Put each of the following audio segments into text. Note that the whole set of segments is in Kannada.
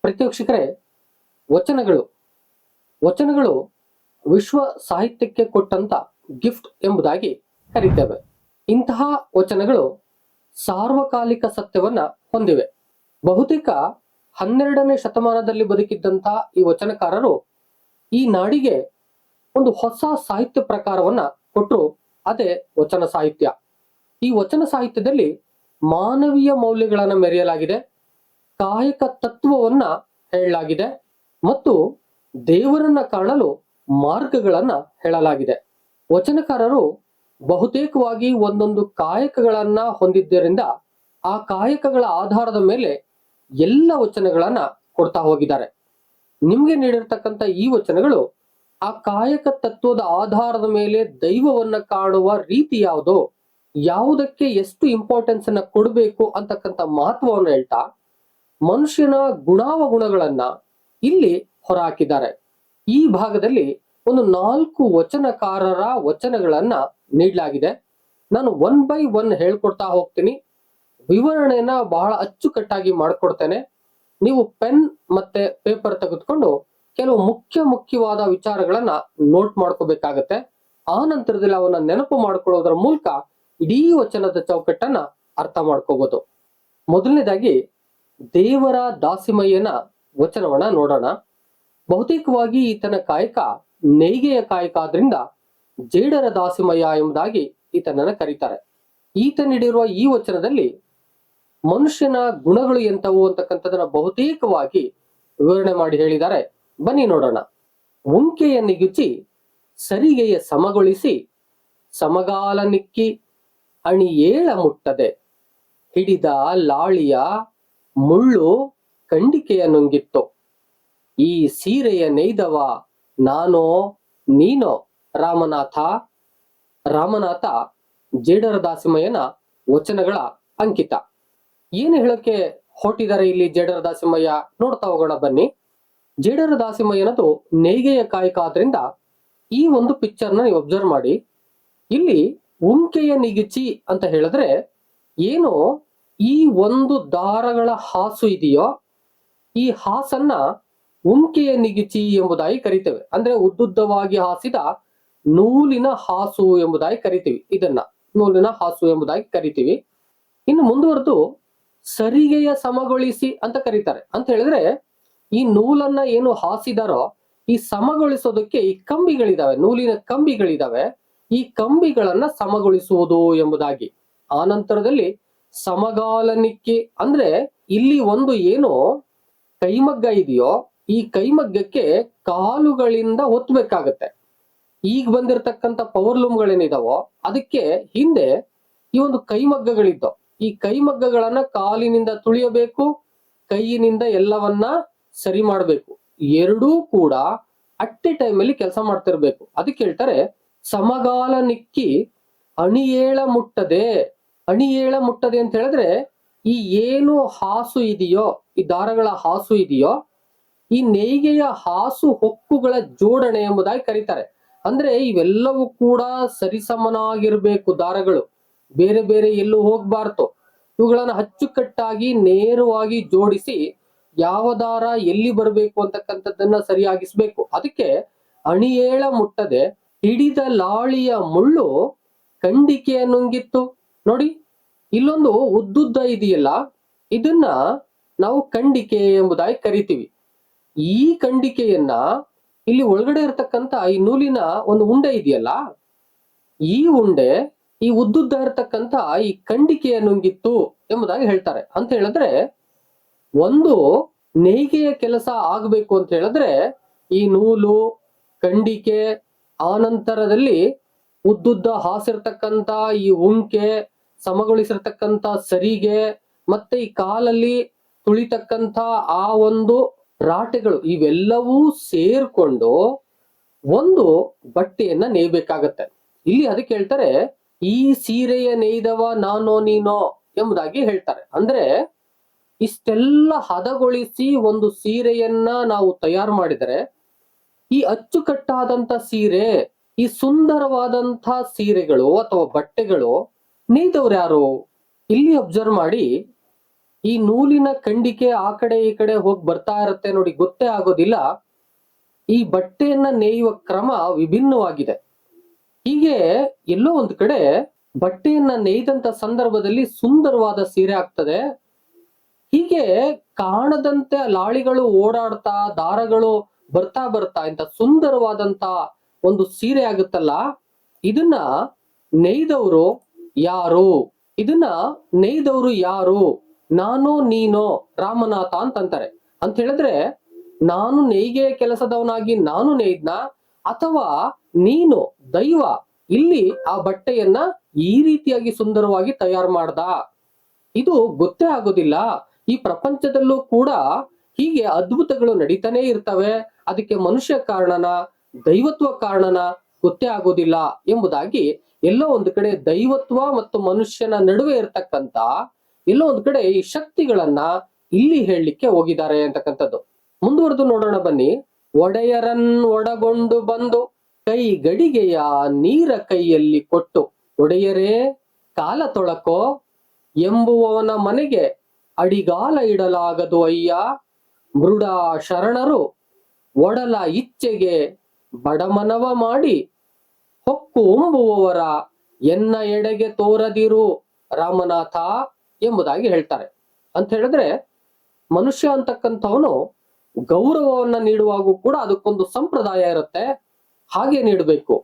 ಪ್ರತಿವೀಕ್ಷಕರೇ, ವಚನಗಳು ವಚನಗಳು ವಿಶ್ವ ಸಾಹಿತ್ಯಕ್ಕೆ ಕೊಟ್ಟಂತ ಗಿಫ್ಟ್ ಎಂಬುದಾಗಿ ಕರೀತೇವೆ. ಇಂತಹ ವಚನಗಳು ಸಾರ್ವಕಾಲಿಕ ಸತ್ಯವನ್ನ ಹೊಂದಿವೆ. ಬಹುತೇಕ 12ನೇ ಶತಮಾನದಲ್ಲಿ ಬದುಕಿದ್ದಂತ ಈ ವಚನಕಾರರು ಈ ನಾಡಿಗೆ ಒಂದು ಹೊಸ ಸಾಹಿತ್ಯ ಪ್ರಕಾರವನ್ನ ಕೊಟ್ಟರು. ಅದೇ ವಚನ ಸಾಹಿತ್ಯ. ಈ ವಚನ ಸಾಹಿತ್ಯದಲ್ಲಿ ಮಾನವೀಯ ಮೌಲ್ಯಗಳನ್ನ ಮೆರೆಯಲಾಗಿದೆ, ಕಾಯಕ ತತ್ವವನ್ನ ಹೇಳಲಾಗಿದೆ ಮತ್ತು ದೇವರನ್ನ ಕಾಣಲು ಮಾರ್ಗಗಳನ್ನ ಹೇಳಲಾಗಿದೆ. ವಚನಕಾರರು ಬಹುತೇಕವಾಗಿ ಒಂದೊಂದು ಕಾಯಕಗಳನ್ನ ಹೊಂದಿದ್ದರಿಂದ ಆ ಕಾಯಕಗಳ ಆಧಾರದ ಮೇಲೆ ಎಲ್ಲ ವಚನಗಳನ್ನ ಕೊಡ್ತಾ ಹೋಗಿದ್ದಾರೆ. ನಿಮ್ಗೆ ನೀಡಿರ್ತಕ್ಕಂಥ ಈ ವಚನಗಳು ಆ ಕಾಯಕ ತತ್ವದ ಆಧಾರದ ಮೇಲೆ ದೈವವನ್ನ ಕಾಣುವ ರೀತಿ ಯಾವುದೋ, ಯಾವುದಕ್ಕೆ ಎಷ್ಟು ಇಂಪಾರ್ಟೆನ್ಸ್ ಅನ್ನ ಕೊಡಬೇಕು ಅಂತಕ್ಕಂಥ ಮಹತ್ವವನ್ನು ಹೇಳ್ತಾ ಮನುಷ್ಯನ ಗುಣಾವಗುಣಗಳನ್ನ ಇಲ್ಲಿ ಹೊರಹಾಕಿದ್ದಾರೆ. ಈ ಭಾಗದಲ್ಲಿ ಒಂದು 4 ವಚನಕಾರರ ವಚನಗಳನ್ನ ನೀಡಲಾಗಿದೆ. ನಾನು 1 by 1 ಹೇಳ್ಕೊಡ್ತಾ ಹೋಗ್ತೀನಿ. ವಿವರಣೆನ ಬಹಳ ಅಚ್ಚುಕಟ್ಟಾಗಿ ಮಾಡ್ಕೊಡ್ತೇನೆ. ನೀವು ಪೆನ್ ಮತ್ತೆ ಪೇಪರ್ ತೆಗೆದುಕೊಂಡು ಕೆಲವು ಮುಖ್ಯವಾದ ವಿಚಾರಗಳನ್ನ ನೋಟ್ ಮಾಡ್ಕೋಬೇಕಾಗತ್ತೆ. ಆ ನಂತರದಲ್ಲಿ ಅವನ್ನ ನೆನಪು ಮಾಡ್ಕೊಳ್ಳೋದ್ರ ಮೂಲಕ ಇಡೀ ವಚನದ ಚೌಕಟ್ಟನ್ನ ಅರ್ಥ ಮಾಡ್ಕೋಬಹುದು. ಮೊದಲನೇದಾಗಿ ದೇವರ ದಾಸಿಮಯ್ಯನ ವಚನವನ್ನ ನೋಡೋಣ. ಬಹುತೇಕವಾಗಿ ಈತನ ಕಾಯಕ ನೇಯ್ಗೆಯ ಕಾಯಕ ಆದ್ರಿಂದ ಜೇಡರ ದಾಸಿಮಯ್ಯ ಎಂಬುದಾಗಿ ಈತನನ್ನ ಕರೀತಾರೆ. ಈತ ನೀಡಿರುವ ಈ ವಚನದಲ್ಲಿ ಮನುಷ್ಯನ ಗುಣಗಳು ಎಂತವು ಅಂತಕ್ಕಂಥದನ್ನ ಬಹುತೇಕವಾಗಿ ವಿವರಣೆ ಮಾಡಿ ಹೇಳಿದ್ದಾರೆ. ಬನ್ನಿ ನೋಡೋಣ. ಉಂಕೆಯ ನಿಗುಚಿ ಸರಿಗೆಯ ಸಮಗೊಳಿಸಿ, ಸಮಗಾಲ ನಿಕ್ಕಿ ಅಣಿಯೇಳ ಮುಟ್ಟದೆ, ಹಿಡಿದ ಲಾಳಿಯ ಮುಳ್ಳು ಕಂಡಿಕೆಯ ನುಂಗಿತ್ತು. ಈ ಸೀರೆಯ ನೇಯ್ದವ ನಾನೋ ನೀನೋ ರಾಮನಾಥ. ರಾಮನಾಥ ಜೇಡರ ದಾಸಿಮಯ್ಯನ ವಚನಗಳ ಅಂಕಿತ. ಏನು ಹೇಳಕ್ಕೆ ಹೊರಟಿದ್ದಾರೆ ಇಲ್ಲಿ ಜೇಡರ ದಾಸಿಮಯ್ಯ ನೋಡ್ತಾ ಹೋಗೋಣ ಬನ್ನಿ. ಜೇಡರ ದಾಸಿಮಯ್ಯನದು ನೇಯ್ಗೆಯ ಕಾಯಕ ಆದ್ರಿಂದ ಈ ಒಂದು ಪಿಕ್ಚರ್ನ ನೀವು ಅಬ್ಸರ್ವ್ ಮಾಡಿ. ಇಲ್ಲಿ ಉಂಕೆಯ ನಿಗಿಚಿ ಅಂತ ಹೇಳಿದ್ರೆ ಏನು ಈ ಒಂದು ದಾರಗಳ ಹಾಸು ಇದೆಯೋ, ಈ ಹಾಸನ್ನ ಉಂಕೆಯ ನಿಗಿಚಿ ಎಂಬುದಾಗಿ ಕರಿತೇವೆ. ಅಂದ್ರೆ ಉದ್ದುದ್ದವಾಗಿ ಹಾಸಿದ ನೂಲಿನ ಹಾಸು ಎಂಬುದಾಗಿ ಕರಿತೀವಿ. ಇದನ್ನ ನೂಲಿನ ಹಾಸು ಎಂಬುದಾಗಿ ಕರಿತೀವಿ. ಇನ್ನು ಮುಂದುವರೆದು ಸರಿಗೆಯ ಸಮಗೊಳಿಸಿ ಅಂತ ಕರೀತಾರೆ. ಅಂತ ಹೇಳಿದ್ರೆ ಈ ನೂಲನ್ನ ಏನು ಹಾಸಿದಾರೋ ಈ ಸಮಗೊಳಿಸೋದಕ್ಕೆ ಈ ಕಂಬಿಗಳಿದಾವೆ, ನೂಲಿನ ಕಂಬಿಗಳಿದಾವೆ. ಈ ಕಂಬಿಗಳನ್ನ ಸಮಗೊಳಿಸುವುದು ಎಂಬುದಾಗಿ. ಆ ನಂತರದಲ್ಲಿ ಸಮಗಾಲನಿಕ್ಕಿ ಅಂದ್ರೆ ಇಲ್ಲಿ ಒಂದು ಏನು ಕೈಮಗ್ಗ ಇದೆಯೋ ಈ ಕೈಮಗ್ಗಕ್ಕೆ ಕಾಲುಗಳಿಂದ ಒತ್ತಬೇಕಾಗತ್ತೆ. ಈಗ ಬಂದಿರತಕ್ಕಂತ ಪವರ್ ಲೂಮ್ಗಳೇನಿದಾವೋ ಅದಕ್ಕೆ ಹಿಂದೆ ಈ ಒಂದು ಕೈಮಗ್ಗಗಳಿದ್ದೋ, ಈ ಕೈಮಗ್ಗಗಳನ್ನ ಕಾಲಿನಿಂದ ತುಳಿಯಬೇಕು, ಕೈಯಿನಿಂದ ಎಲ್ಲವನ್ನ ಸರಿ ಮಾಡಬೇಕು. ಎರಡೂ ಕೂಡ ಅಟ್ ಎ ಟೈಮ್ ಅಲ್ಲಿ ಕೆಲಸ ಮಾಡ್ತಿರ್ಬೇಕು. ಅದಕ್ಕೆ ಹೇಳ್ತಾರೆ ಸಮಗಾಲ ನಿಕ್ಕಿ ಅಣಿಯೇಳ ಮುಟ್ಟದೆ. ಅಣಿಯೇಳ ಮುಟ್ಟದೆ ಅಂತ ಹೇಳಿದ್ರೆ ಈ ಏನು ಹಾಸು ಇದೆಯೋ, ಈ ದಾರಗಳ ಹಾಸು ಇದೆಯೋ, ಈ ನೇಯ್ಗೆಯ ಹಾಸು ಹೊಕ್ಕುಗಳ ಜೋಡಣೆ ಎಂಬುದಾಗಿ ಕರೀತಾರೆ. ಅಂದ್ರೆ ಇವೆಲ್ಲವೂ ಕೂಡ ಸರಿಸಮನಾಗಿರ್ಬೇಕು. ದಾರಗಳು ಬೇರೆ ಬೇರೆ ಎಲ್ಲೂ ಹೋಗ್ಬಾರ್ದು. ಇವುಗಳನ್ನ ಅಚ್ಚುಕಟ್ಟಾಗಿ ನೇರವಾಗಿ ಜೋಡಿಸಿ ಯಾವ ದಾರ ಎಲ್ಲಿ ಬರಬೇಕು ಅಂತಕ್ಕಂಥದ್ದನ್ನ ಸರಿಯಾಗಿಸ್ಬೇಕು. ಅದಕ್ಕೆ ಅಣಿಯೇಳ ಮುಟ್ಟದೆ, ಹಿಡಿದ ಲಾಳಿಯ ಮುಳ್ಳು ಕಂಡಿಕೆಯ ನುಂಗಿತ್ತು. ನೋಡಿ, ಇಲ್ಲೊಂದು ಉದ್ದುದ್ದ ಇದೆಯಲ್ಲ, ಇದನ್ನ ನಾವು ಕಂಡಿಕೆ ಎಂಬುದಾಗಿ ಕರಿತೀವಿ. ಈ ಕಂಡಿಕೆಯನ್ನ ಇಲ್ಲಿ ಒಳಗಡೆ ಇರತಕ್ಕಂತ ಈ ನೂಲಿನ ಒಂದು ಉಂಡೆ ಇದೆಯಲ್ಲ, ಈ ಉಂಡೆ ಈ ಉದ್ದುದ್ದ ಇರತಕ್ಕಂತ ಈ ಕಂಡಿಕೆಯ ನುಂಗಿತ್ತು ಎಂಬುದಾಗಿ ಹೇಳ್ತಾರೆ. ಅಂತ ಹೇಳಿದ್ರೆ ಒಂದು ನೇಯ್ಗೆಯ ಕೆಲಸ ಆಗ್ಬೇಕು ಅಂತ ಹೇಳಿದ್ರೆ ಈ ನೂಲು, ಕಂಡಿಕೆ, ಆನಂತರದಲ್ಲಿ ಉದ್ದುದ್ದ ಹಾಸಿರ್ತಕ್ಕಂತ ಈ ಉಂಕೆ, ಸಮಗೊಳಿಸಿರ್ತಕ್ಕಂತ ಸರಿಗೆ, ಮತ್ತೆ ಈ ಕಾಲಲ್ಲಿ ತುಳಿತಕ್ಕಂತ ಆ ಒಂದು ರಾಟೆಗಳು, ಇವೆಲ್ಲವೂ ಸೇರ್ಕೊಂಡು ಒಂದು ಬಟ್ಟೆಯನ್ನ ನೇಯ್ಬೇಕಾಗತ್ತೆ. ಇಲ್ಲಿ ಅದಕ್ಕೆ ಹೇಳ್ತಾರೆ ಈ ಸೀರೆಯ ನೇಯ್ದವ ನಾನೋ ನೀನೋ ಎಂಬುದಾಗಿ ಹೇಳ್ತಾರೆ. ಅಂದ್ರೆ ಇಷ್ಟೆಲ್ಲ ಹದಗೊಳಿಸಿ ಒಂದು ಸೀರೆಯನ್ನ ನಾವು ತಯಾರು ಮಾಡಿದರೆ ಈ ಅಚ್ಚುಕಟ್ಟಾದಂತ ಸೀರೆ, ಈ ಸುಂದರವಾದಂತ ಸೀರೆಗಳು ಅಥವಾ ಬಟ್ಟೆಗಳು ನೇಯ್ದವ್ರು ಯಾರು? ಇಲ್ಲಿ ಅಬ್ಸರ್ವ್ ಮಾಡಿ, ಈ ನೂಲಿನ ಖಂಡಿಕೆ ಆ ಕಡೆ ಈ ಕಡೆ ಹೋಗಿ ಬರ್ತಾ ಇರುತ್ತೆ ನೋಡಿ, ಗೊತ್ತೇ ಆಗೋದಿಲ್ಲ. ಈ ಬಟ್ಟೆಯನ್ನ ನೇಯುವ ಕ್ರಮ ವಿಭಿನ್ನವಾಗಿದೆ. ಹೀಗೆ ಎಲ್ಲೋ ಒಂದು ಕಡೆ ಬಟ್ಟೆಯನ್ನ ನೇಯ್ದಂತ ಸಂದರ್ಭದಲ್ಲಿ ಸುಂದರವಾದ ಸೀರೆ ಆಗ್ತದೆ. ಹೀಗೆ ಕಾಣದಂತೆ ಲಾಳಿಗಳು ಓಡಾಡ್ತಾ, ದಾರಗಳು ಬರ್ತಾ ಬರ್ತಾ ಇಂತ ಸುಂದರವಾದಂತ ಒಂದು ಸೀರೆ ಆಗುತ್ತಲ್ಲ, ಇದನ್ನ ನೇಯ್ದವರು ಯಾರು? ಇದನ್ನ ನೇಯ್ದವರು ಯಾರು? ನಾನು ನೀನೋ ರಾಮನಾಥ ಅಂತಂತಾರೆ. ಅಂತ ಹೇಳಿದ್ರೆ, ನಾನು ನೇಯ್ಗೆ ಕೆಲಸದವನಾಗಿ ನಾನು ನೇಯ್ದ್ನ, ಅಥವಾ ನೀನು ದೈವ ಇಲ್ಲಿ ಆ ಬಟ್ಟೆಯನ್ನ ಈ ರೀತಿಯಾಗಿ ಸುಂದರವಾಗಿ ತಯಾರು ಮಾಡ್ದ? ಇದು ಗೊತ್ತೇ ಆಗೋದಿಲ್ಲ. ಈ ಪ್ರಪಂಚದಲ್ಲೂ ಕೂಡ ಹೀಗೆ ಅದ್ಭುತಗಳು ನಡೀತಾನೆ ಇರ್ತವೆ. ಅದಕ್ಕೆ ಮನುಷ್ಯ ಕಾರಣನ, ದೈವತ್ವ ಕಾರಣನ ಗೊತ್ತೇ ಆಗೋದಿಲ್ಲ ಎಂಬುದಾಗಿ ಎಲ್ಲೋ ಒಂದು ಕಡೆ ದೈವತ್ವ ಮತ್ತು ಮನುಷ್ಯನ ನಡುವೆ ಇರ್ತಕ್ಕಂತ ಎಲ್ಲೋ ಒಂದು ಕಡೆ ಈ ಶಕ್ತಿಗಳನ್ನ ಇಲ್ಲಿ ಹೇಳಲಿಕ್ಕೆ ಹೋಗಿದ್ದಾರೆ ಅಂತಕ್ಕಂಥದ್ದು. ಮುಂದುವರೆದು ನೋಡೋಣ ಬನ್ನಿ. ಒಡೆಯರನ್ ಒಡಗೊಂಡು ಬಂದು ಕೈ ಗಡಿಗೆಯ ನೀರ ಕೈಯಲ್ಲಿ ಕೊಟ್ಟು, ಒಡೆಯರೇ ಕಾಲ ತೊಳಕೋ ಎಂಬುವವನ ಮನೆಗೆ ಅಡಿಗಾಲ ಇಡಲಾಗದು ಅಯ್ಯ. ಮೃಡ ಶರಣರು ಒಡಲ ಇಚ್ಛೆಗೆ ಬಡಮನವ ಮಾಡಿ ಹೊಕ್ಕು ಉಂಬುವವರ ಎನ್ನ ಎಡೆಗೆ ತೋರದಿರು ರಾಮನಾಥ ಎಂಬುದಾಗಿ ಹೇಳ್ತಾರೆ. ಅಂತ ಹೇಳಿದ್ರೆ, ಮನುಷ್ಯ ಅಂತಕ್ಕಂಥವನು ಗೌರವವನ್ನ ನೀಡುವಾಗೂ ಕೂಡ ಅದಕ್ಕೊಂದು ಸಂಪ್ರದಾಯ ಇರುತ್ತೆ, ಹಾಗೆ ನೀಡಬೇಕು.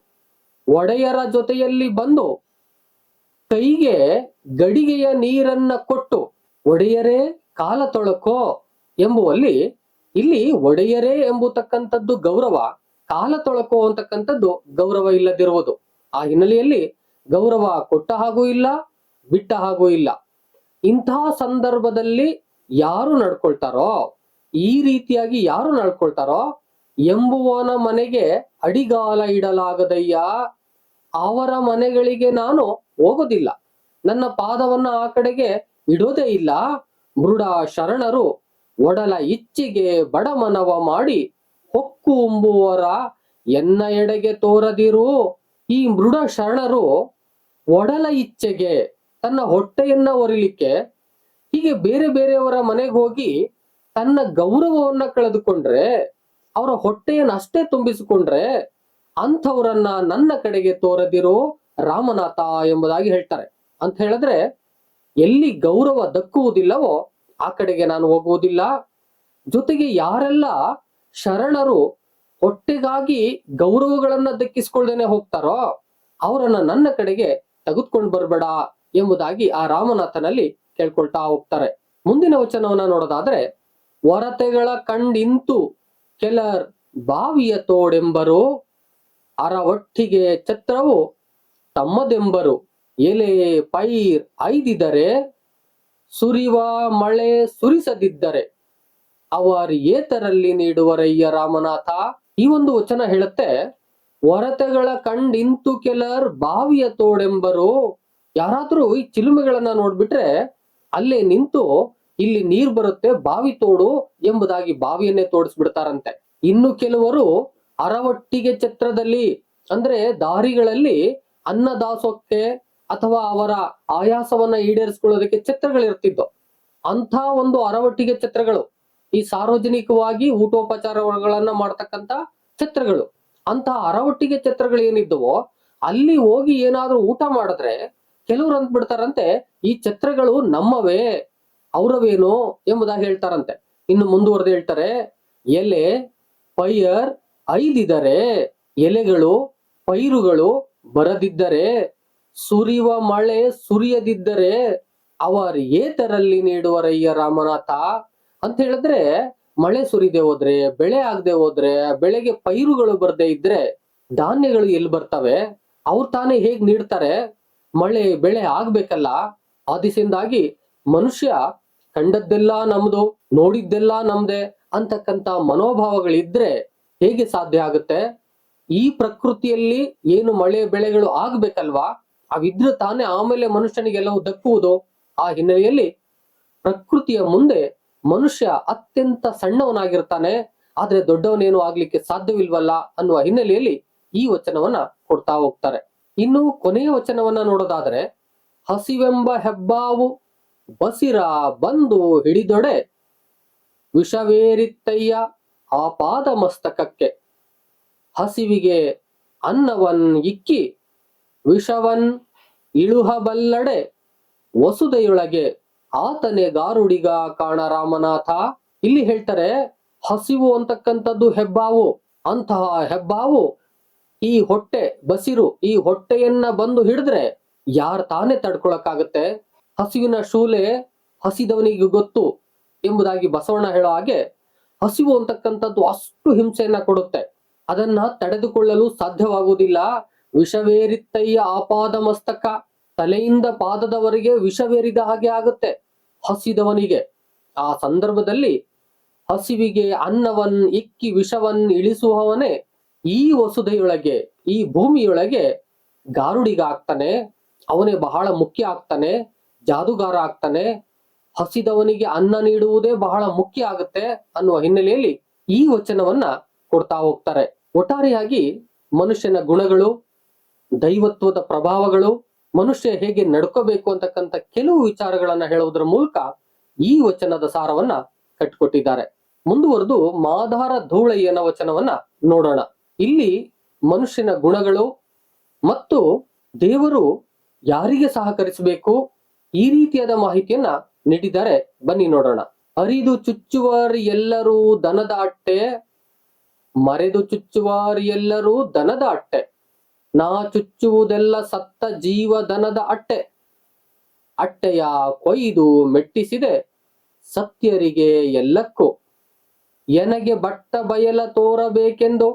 ಒಡೆಯರ ಜೊತೆಯಲ್ಲಿ ಬಂದು ಕೈಗೆ ಗಡಿಗೆಯ ನೀರನ್ನ ಕೊಟ್ಟು ಒಡೆಯರೇ ಕಾಲ ತೊಳಕೋ ಎಂಬುವಲ್ಲಿ ಇಲ್ಲಿ ಒಡೆಯರೇ ಎಂಬತಕ್ಕಂಥದ್ದು ಗೌರವ, ಕಾಲ ತೊಳಕೋ ಅಂತಕ್ಕಂಥದ್ದು ಗೌರವ ಇಲ್ಲದಿರುವುದು. ಆ ಹಿನ್ನೆಲೆಯಲ್ಲಿ ಗೌರವ ಕೊಟ್ಟ ಹಾಗೂ ಇಲ್ಲ, ಬಿಟ್ಟ ಹಾಗೂ ಇಲ್ಲ. ಇಂತಹ ಸಂದರ್ಭದಲ್ಲಿ ಯಾರು ನಡ್ಕೊಳ್ತಾರೋ, ಈ ರೀತಿಯಾಗಿ ಯಾರು ನಡ್ಕೊಳ್ತಾರೋ ಎಂಬುವನ ಮನೆಗೆ ಅಡಿಗಾಲ ಇಡಲಾಗದಯ್ಯ. ಅವರ ಮನೆಗಳಿಗೆ ನಾನು ಹೋಗೋದಿಲ್ಲ, ನನ್ನ ಪಾದವನ್ನ ಆ ಕಡೆಗೆ ಇಡೋದೇ ಇಲ್ಲ. ಮೃಡ ಶರಣರು ಒಡಲ ಇಚ್ಛೆಗೆ ಬಡಮನವ ಮಾಡಿ ಹೊಕ್ಕು ಉಂಬುವರ ಎನ್ನ ಎಡೆಗೆ ತೋರದಿರು. ಈ ಮೃಡ ಶರಣರು ಒಡಲ ಇಚ್ಛೆಗೆ, ತನ್ನ ಹೊಟ್ಟೆಯನ್ನ ಒರಿಲಿಕ್ಕೆ ಹೀಗೆ ಬೇರೆ ಬೇರೆಯವರ ಮನೆಗೆ ಹೋಗಿ ತನ್ನ ಗೌರವವನ್ನ ಕಳೆದುಕೊಂಡ್ರೆ, ಅವರ ಹೊಟ್ಟೆಯನ್ನು ಅಷ್ಟೇ ತುಂಬಿಸಿಕೊಂಡ್ರೆ ಅಂಥವರನ್ನ ನನ್ನ ಕಡೆಗೆ ತೋರದಿರು ರಾಮನಾಥ ಎಂಬುದಾಗಿ ಹೇಳ್ತಾರೆ. ಅಂತ ಹೇಳಿದ್ರೆ, ಎಲ್ಲಿ ಗೌರವ ದಕ್ಕುವುದಿಲ್ಲವೋ ಆ ಕಡೆಗೆ ನಾನು ಹೋಗುವುದಿಲ್ಲ. ಜೊತೆಗೆ ಯಾರೆಲ್ಲ ಶರಣರು ಹೊಟ್ಟೆಗಾಗಿ ಗೌರವಗಳನ್ನ ದಕ್ಕಿಸ್ಕೊಳ್ದೇನೆ ಹೋಗ್ತಾರೋ ಅವರನ್ನ ನನ್ನ ಕಡೆಗೆ ತೆಗೆದುಕೊಂಡು ಬರ್ಬೇಡ ಎಂಬುದಾಗಿ ಆ ರಾಮನಾಥನಲ್ಲಿ ಕೇಳ್ಕೊಳ್ತಾ ಹೋಗ್ತಾರೆ. ಮುಂದಿನ ವಚನವನ್ನ ನೋಡೋದಾದ್ರೆ, ಹೊರತೆಗಳ ಕಂಡಿಂತು ಕೆಲರ್ ಬಾವಿಯ ತೋಡೆಂಬರು, ಅರ ಒಟ್ಟಿಗೆ ಛತ್ರವು ತಮ್ಮದೆಂಬರು. ಎಲೆ ಪೈರ್ ಐದಿದರೆ ಸುರಿವ ಮಳೆ ಸುರಿಸದಿದ್ದರೆ ಅವರ ಏತರಲ್ಲಿ ನೀಡುವರಯ್ಯ ರಾಮನಾಥ. ಈ ಒಂದು ವಚನ ಹೇಳುತ್ತೆ, ಹೊರತೆಗಳ ಕಂಡಿಂತು ಕೆಲರ್ ಬಾವಿಯ ತೋಡೆಂಬರು. ಯಾರಾದ್ರೂ ಈ ಚಿಲುಮೆಗಳನ್ನ ನೋಡ್ಬಿಟ್ರೆ ಅಲ್ಲೇ ನಿಂತು ಇಲ್ಲಿ ನೀರ್ ಬರುತ್ತೆ, ಬಾವಿ ತೋಡು ಎಂಬುದಾಗಿ ಬಾವಿಯನ್ನೇ ತೋಡಿಸ್ಬಿಡ್ತಾರಂತೆ. ಇನ್ನು ಕೆಲವರು ಅರವಟ್ಟಿಗೆ ಛತ್ರದಲ್ಲಿ, ಅಂದ್ರೆ ದಾರಿಗಳಲ್ಲಿ ಅನ್ನದಾಸೋಕ್ಕೆ ಅಥವಾ ಅವರ ಆಯಾಸವನ್ನ ಈಡೇರಿಸ್ಕೊಳ್ಳೋದಕ್ಕೆ ಛತ್ರಗಳಿರ್ತಿದ್ದು. ಅಂಥ ಒಂದು ಅರವಟ್ಟಿಗೆ ಛತ್ರಗಳು, ಈ ಸಾರ್ವಜನಿಕವಾಗಿ ಊಟೋಪಚಾರಗಳನ್ನ ಮಾಡ್ತಕ್ಕಂತ ಛತ್ರಗಳು. ಅಂತಹ ಅರವಟ್ಟಿಗೆ ಛತ್ರಗಳು ಏನಿದ್ದವೋ ಅಲ್ಲಿ ಹೋಗಿ ಏನಾದ್ರೂ ಊಟ ಮಾಡಿದ್ರೆ ಕೆಲವ್ರು ಅಂದ್ಬಿಡ್ತಾರಂತೆ, ಈ ಛತ್ರಗಳು ನಮ್ಮವೇ, ಅವರವೇನು ಎಂಬುದಾಗಿ ಹೇಳ್ತಾರಂತೆ. ಇನ್ನು ಮುಂದುವರೆದು ಹೇಳ್ತಾರೆ, ಎಲೆ ಪೈರ್ ಐದಿದರೆ, ಎಲೆಗಳು ಪೈರುಗಳು ಬರದಿದ್ದರೆ, ಸುರಿಯುವ ಮಳೆ ಸುರಿಯದಿದ್ದರೆ ಅವರ ಏತರಲ್ಲಿ ನೀಡುವರಯ್ಯ ರಾಮನಾಥ. ಅಂತ ಹೇಳಿದ್ರೆ, ಮಳೆ ಸುರಿದೆ ಹೋದ್ರೆ, ಬೆಳೆ ಆಗದೆ ಹೋದ್ರೆ, ಬೆಳೆಗೆ ಪೈರುಗಳು ಬರ್ದೇ ಇದ್ರೆ ಧಾನ್ಯಗಳು ಎಲ್ಲಿ ಬರ್ತವೆ? ಅವ್ರು ತಾನೇ ಹೇಗ್ ನೀಡ್ತಾರೆ? ಮಳೆ ಬೆಳೆ ಆಗ್ಬೇಕಲ್ಲ. ಆ ದಿಸೆಯಿಂದಾಗಿ ಮನುಷ್ಯ ಕಂಡದ್ದೆಲ್ಲ ನಮ್ದು, ನೋಡಿದ್ದೆಲ್ಲ ನಮ್ದೆ ಅಂತಕ್ಕಂತ ಮನೋಭಾವಗಳಿದ್ರೆ ಹೇಗೆ ಸಾಧ್ಯ ಆಗುತ್ತೆ? ಈ ಪ್ರಕೃತಿಯಲ್ಲಿ ಏನು ಮಳೆ ಬೆಳೆಗಳು ಆಗ್ಬೇಕಲ್ವಾ, ಅವಿದ್ರೆ ತಾನೇ ಆಮೇಲೆ ಮನುಷ್ಯನಿಗೆಲ್ಲವೂ ದಕ್ಕುವುದು. ಆ ಹಿನ್ನೆಲೆಯಲ್ಲಿ ಪ್ರಕೃತಿಯ ಮುಂದೆ ಮನುಷ್ಯ ಅತ್ಯಂತ ಸಣ್ಣವನಾಗಿರ್ತಾನೆ, ಆದ್ರೆ ದೊಡ್ಡವನೇನು ಆಗ್ಲಿಕ್ಕೆ ಸಾಧ್ಯವಿಲ್ವಲ್ಲ ಅನ್ನುವ ಹಿನ್ನೆಲೆಯಲ್ಲಿ ಈ ವಚನವನ್ನ ಕೊಡ್ತಾ ಹೋಗ್ತಾರೆ. ಇನ್ನು ಕೊನೆಯ ವಚನವನ್ನ ನೋಡೋದಾದ್ರೆ, ಹಸಿವೆಂಬ ಹೆಬ್ಬಾವು ಬಸಿರ ಬಂದು ಹಿಡಿದೊಡೆ ವಿಷವೇರಿತ್ತಯ್ಯ ಆಪಾದ ಮಸ್ತಕಕ್ಕೆ. ಹಸಿವಿಗೆ ಅನ್ನವನ್ ಇಕ್ಕಿ ವಿಷವನ್ ಇಳುಹಬಲ್ಲಡೆ ವಸುದೆಯೊಳಗೆ ಆತನೇ ಗಾರುಡಿಗ ಕಾಣ ರಾಮನಾಥ. ಇಲ್ಲಿ ಹೇಳ್ತಾರೆ, ಹಸಿವು ಅಂತಕ್ಕಂಥದ್ದು ಹೆಬ್ಬಾವು. ಅಂತಹ ಹೆಬ್ಬಾವು ಈ ಹೊಟ್ಟೆ ಬಸಿರು, ಈ ಹೊಟ್ಟೆಯನ್ನ ಬಂದು ಹಿಡಿದ್ರೆ ಯಾರು ತಾನೇ ತಡ್ಕೊಳಕ್ಕಾಗತ್ತೆ? ಹಸಿವಿನ ಶೂಲೆ ಹಸಿದವನಿಗೆ ಗೊತ್ತು ಎಂಬುದಾಗಿ ಬಸವಣ್ಣ ಹೇಳೋ ಹಾಗೆ, ಹಸಿವು ಅಂತಕ್ಕಂಥದ್ದು ಅಷ್ಟು ಹಿಂಸೆಯನ್ನ ಕೊಡುತ್ತೆ, ಅದನ್ನ ತಡೆದುಕೊಳ್ಳಲು ಸಾಧ್ಯವಾಗುವುದಿಲ್ಲ. ವಿಷವೇರಿತ್ತಯ್ಯ ಆಪಾದ ಮಸ್ತಕ, ತಲೆಯಿಂದ ಪಾದದವರೆಗೆ ವಿಷವೇರಿದ ಹಾಗೆ ಆಗುತ್ತೆ ಹಸಿದವನಿಗೆ. ಆ ಸಂದರ್ಭದಲ್ಲಿ ಹಸಿವಿಗೆ ಅನ್ನವನ್ ಇಕ್ಕಿ ವಿಷವನ್ ಇಳಿಸುವವನೇ ಈ ವಸುದೆಯೊಳಗೆ, ಈ ಭೂಮಿಯೊಳಗೆ ಗಾರುಡಿಗ ಆಗ್ತಾನೆ. ಅವನೇ ಬಹಳ ಮುಖ್ಯ ಆಗ್ತಾನೆ, ಜಾದುಗಾರ ಆಗ್ತಾನೆ. ಹಸಿದವನಿಗೆ ಅನ್ನ ನೀಡುವುದೇ ಬಹಳ ಮುಖ್ಯ ಆಗುತ್ತೆ ಅನ್ನುವ ಹಿನ್ನೆಲೆಯಲ್ಲಿ ಈ ವಚನವನ್ನ ಕೊಡ್ತಾ ಹೋಗ್ತಾರೆ. ಒಟ್ಟಾರೆಯಾಗಿ ಮನುಷ್ಯನ ಗುಣಗಳು, ದೈವತ್ವದ ಪ್ರಭಾವಗಳು, ಮನುಷ್ಯ ಹೇಗೆ ನಡ್ಕೋಬೇಕು ಅಂತಕ್ಕಂಥ ಕೆಲವು ವಿಚಾರಗಳನ್ನ ಹೇಳುವುದರ ಮೂಲಕ ಈ ವಚನದ ಸಾರವನ್ನ ಕಟ್ಟಿಕೊಟ್ಟಿದ್ದಾರೆ. ಮುಂದುವರೆದು ಮಾದಾರ ಧೂಳಯ್ಯನ ವಚನವನ್ನ ನೋಡೋಣ. ಇಲ್ಲಿ ಮನುಷ್ಯನ ಗುಣಗಳು ಮತ್ತು ದೇವರು ಯಾರಿಗೆ ಸಹಕರಿಸಬೇಕು ಈ ರೀತಿಯಾದ ಮಾಹಿತಿಯನ್ನ ನೀಡಿದ್ದಾರೆ. ಬನ್ನಿ ನೋಡೋಣ. ಅರಿದು ಚುಚ್ಚುವರ್ ಎಲ್ಲರೂ ದನದ ಅಟ್ಟೆ, ಮರೆದು ಚುಚ್ಚುವರ್ ಎಲ್ಲರೂ ದನದ ಅಟ್ಟೆ. ನಾ ಚುಚ್ಚುವುದೆಲ್ಲ ಸತ್ತ ಜೀವ ದನದ ಅಟ್ಟೆ. ಅಟ್ಟೆಯ ಕೊಯ್ದು ಮೆಟ್ಟಿಸಿದೆ ಸತ್ಯರಿಗೆ ಎಲ್ಲಕ್ಕೂ. ಎನಗೆ ಬಟ್ಟ ಬಯಲ ತೋರಬೇಕೆಂದು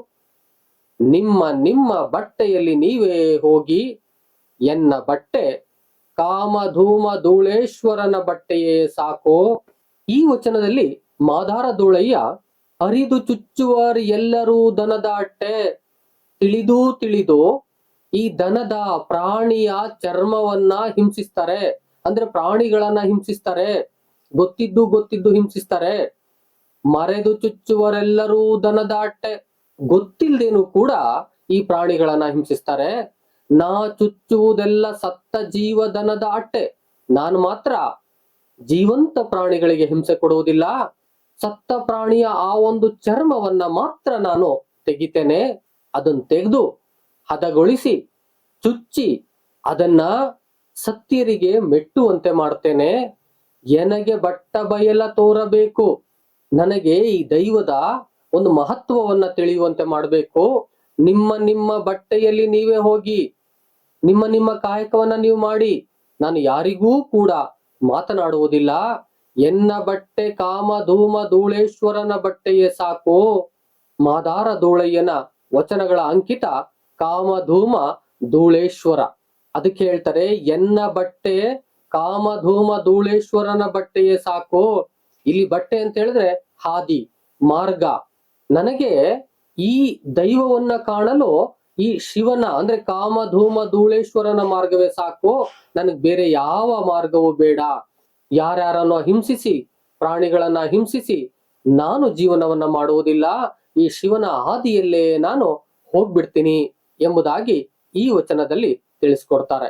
ನಿಮ್ಮ ನಿಮ್ಮ ಬಟ್ಟೆಯಲ್ಲಿ ನೀವೇ ಹೋಗಿ. ಎನ್ನ ಬಟ್ಟೆ ಕಾಮಧೂಮ ಧೂಳೇಶ್ವರನ ಬಟ್ಟೆಯೇ ಸಾಕೋ. ಈ ವಚನದಲ್ಲಿ ಮಾದಾರ ಧೂಳಯ್ಯ ಅರಿದು ಚುಚ್ಚುವರ್ ಎಲ್ಲರೂ ದನದ ಅಟ್ಟೆ, ತಿಳಿದು ತಿಳಿದು ಈ ದನದ ಪ್ರಾಣಿಯ ಚರ್ಮವನ್ನ ಹಿಂಸಿಸ್ತಾರೆ, ಅಂದ್ರೆ ಪ್ರಾಣಿಗಳನ್ನ ಹಿಂಸಿಸ್ತಾರೆ, ಗೊತ್ತಿದ್ದು ಗೊತ್ತಿದ್ದು ಹಿಂಸಿಸ್ತಾರೆ. ಮರೆದು ಚುಚ್ಚುವರೆಲ್ಲರೂ ದನದ ಅಟ್ಟೆ, ಗೊತ್ತಿಲ್ದೇನು ಕೂಡ ಈ ಪ್ರಾಣಿಗಳನ್ನ ಹಿಂಸಿಸ್ತಾರೆ. ನಾ ಚುಚ್ಚುವುದೆಲ್ಲ ಸತ್ತ ಜೀವ ದನದ ಅಟ್ಟೆ, ನಾನು ಮಾತ್ರ ಜೀವಂತ ಪ್ರಾಣಿಗಳಿಗೆ ಹಿಂಸೆ ಕೊಡುವುದಿಲ್ಲ, ಸತ್ತ ಪ್ರಾಣಿಯ ಆ ಒಂದು ಚರ್ಮವನ್ನ ಮಾತ್ರ ನಾನು ತೆಗಿತೇನೆ. ಅದನ್ನು ತೆಗೆದು ಹದಗೊಳಿಸಿ ಚುಚ್ಚಿ ಅದನ್ನ ಸತ್ಯರಿಗೆ ಮೆಟ್ಟುವಂತೆ ಮಾಡ್ತೇನೆ. ಎನಗೆ ಬಟ್ಟ ಬಯಲ ತೋರಬೇಕು, ನನಗೆ ಈ ದೈವದ ಒಂದು ಮಹತ್ವವನ್ನ ತಿಳಿಯುವಂತೆ ಮಾಡಬೇಕು. ನಿಮ್ಮ ನಿಮ್ಮ ಬಟ್ಟೆಯಲ್ಲಿ ನೀವೇ ಹೋಗಿ, ನಿಮ್ಮ ನಿಮ್ಮ ಕಾಯಕವನ್ನ ನೀವು ಮಾಡಿ, ನಾನು ಯಾರಿಗೂ ಕೂಡ ಮಾತನಾಡುವುದಿಲ್ಲ. ಎನ್ನ ಬಟ್ಟೆ ಕಾಮ ಧೂಮ ಧೂಳೇಶ್ವರನ ಬಟ್ಟೆಯೇ ಸಾಕು. ಮಾದಾರ ಧೂಳಯ್ಯನ ವಚನಗಳ ಅಂಕಿತ ಕಾಮಧೂಮ ಧೂಳೇಶ್ವರ. ಅದಕ್ಕೆ ಹೇಳ್ತಾರೆ, ಎನ್ನ ಬಟ್ಟೆ ಕಾಮಧೂಮ ಧೂಳೇಶ್ವರನ ಬಟ್ಟೆಯೇ ಸಾಕು. ಇಲ್ಲಿ ಬಟ್ಟೆ ಅಂತ ಹೇಳಿದ್ರೆ ಹಾದಿ, ಮಾರ್ಗ. ನನಗೆ ಈ ದೈವವನ್ನ ಕಾಣಲು ಈ ಶಿವನ ಅಂದ್ರೆ ಕಾಮಧೂಮ ಧೂಳೇಶ್ವರನ ಮಾರ್ಗವೇ ಸಾಕು, ನನಗೆ ಬೇರೆ ಯಾವ ಮಾರ್ಗವೂ ಬೇಡ. ಯಾರ್ಯಾರನ್ನ ಹಿಂಸಿಸಿ, ಪ್ರಾಣಿಗಳನ್ನ ಹಿಂಸಿಸಿ ನಾನು ಜೀವನವನ್ನ ಮಾಡುವುದಿಲ್ಲ, ಈ ಶಿವನ ಹಾದಿಯಲ್ಲೇ ನಾನು ಹೋಗ್ಬಿಡ್ತೀನಿ ಎಂಬುದಾಗಿ ಈ ವಚನದಲ್ಲಿ ತಿಳಿಸ್ಕೊಡ್ತಾರೆ.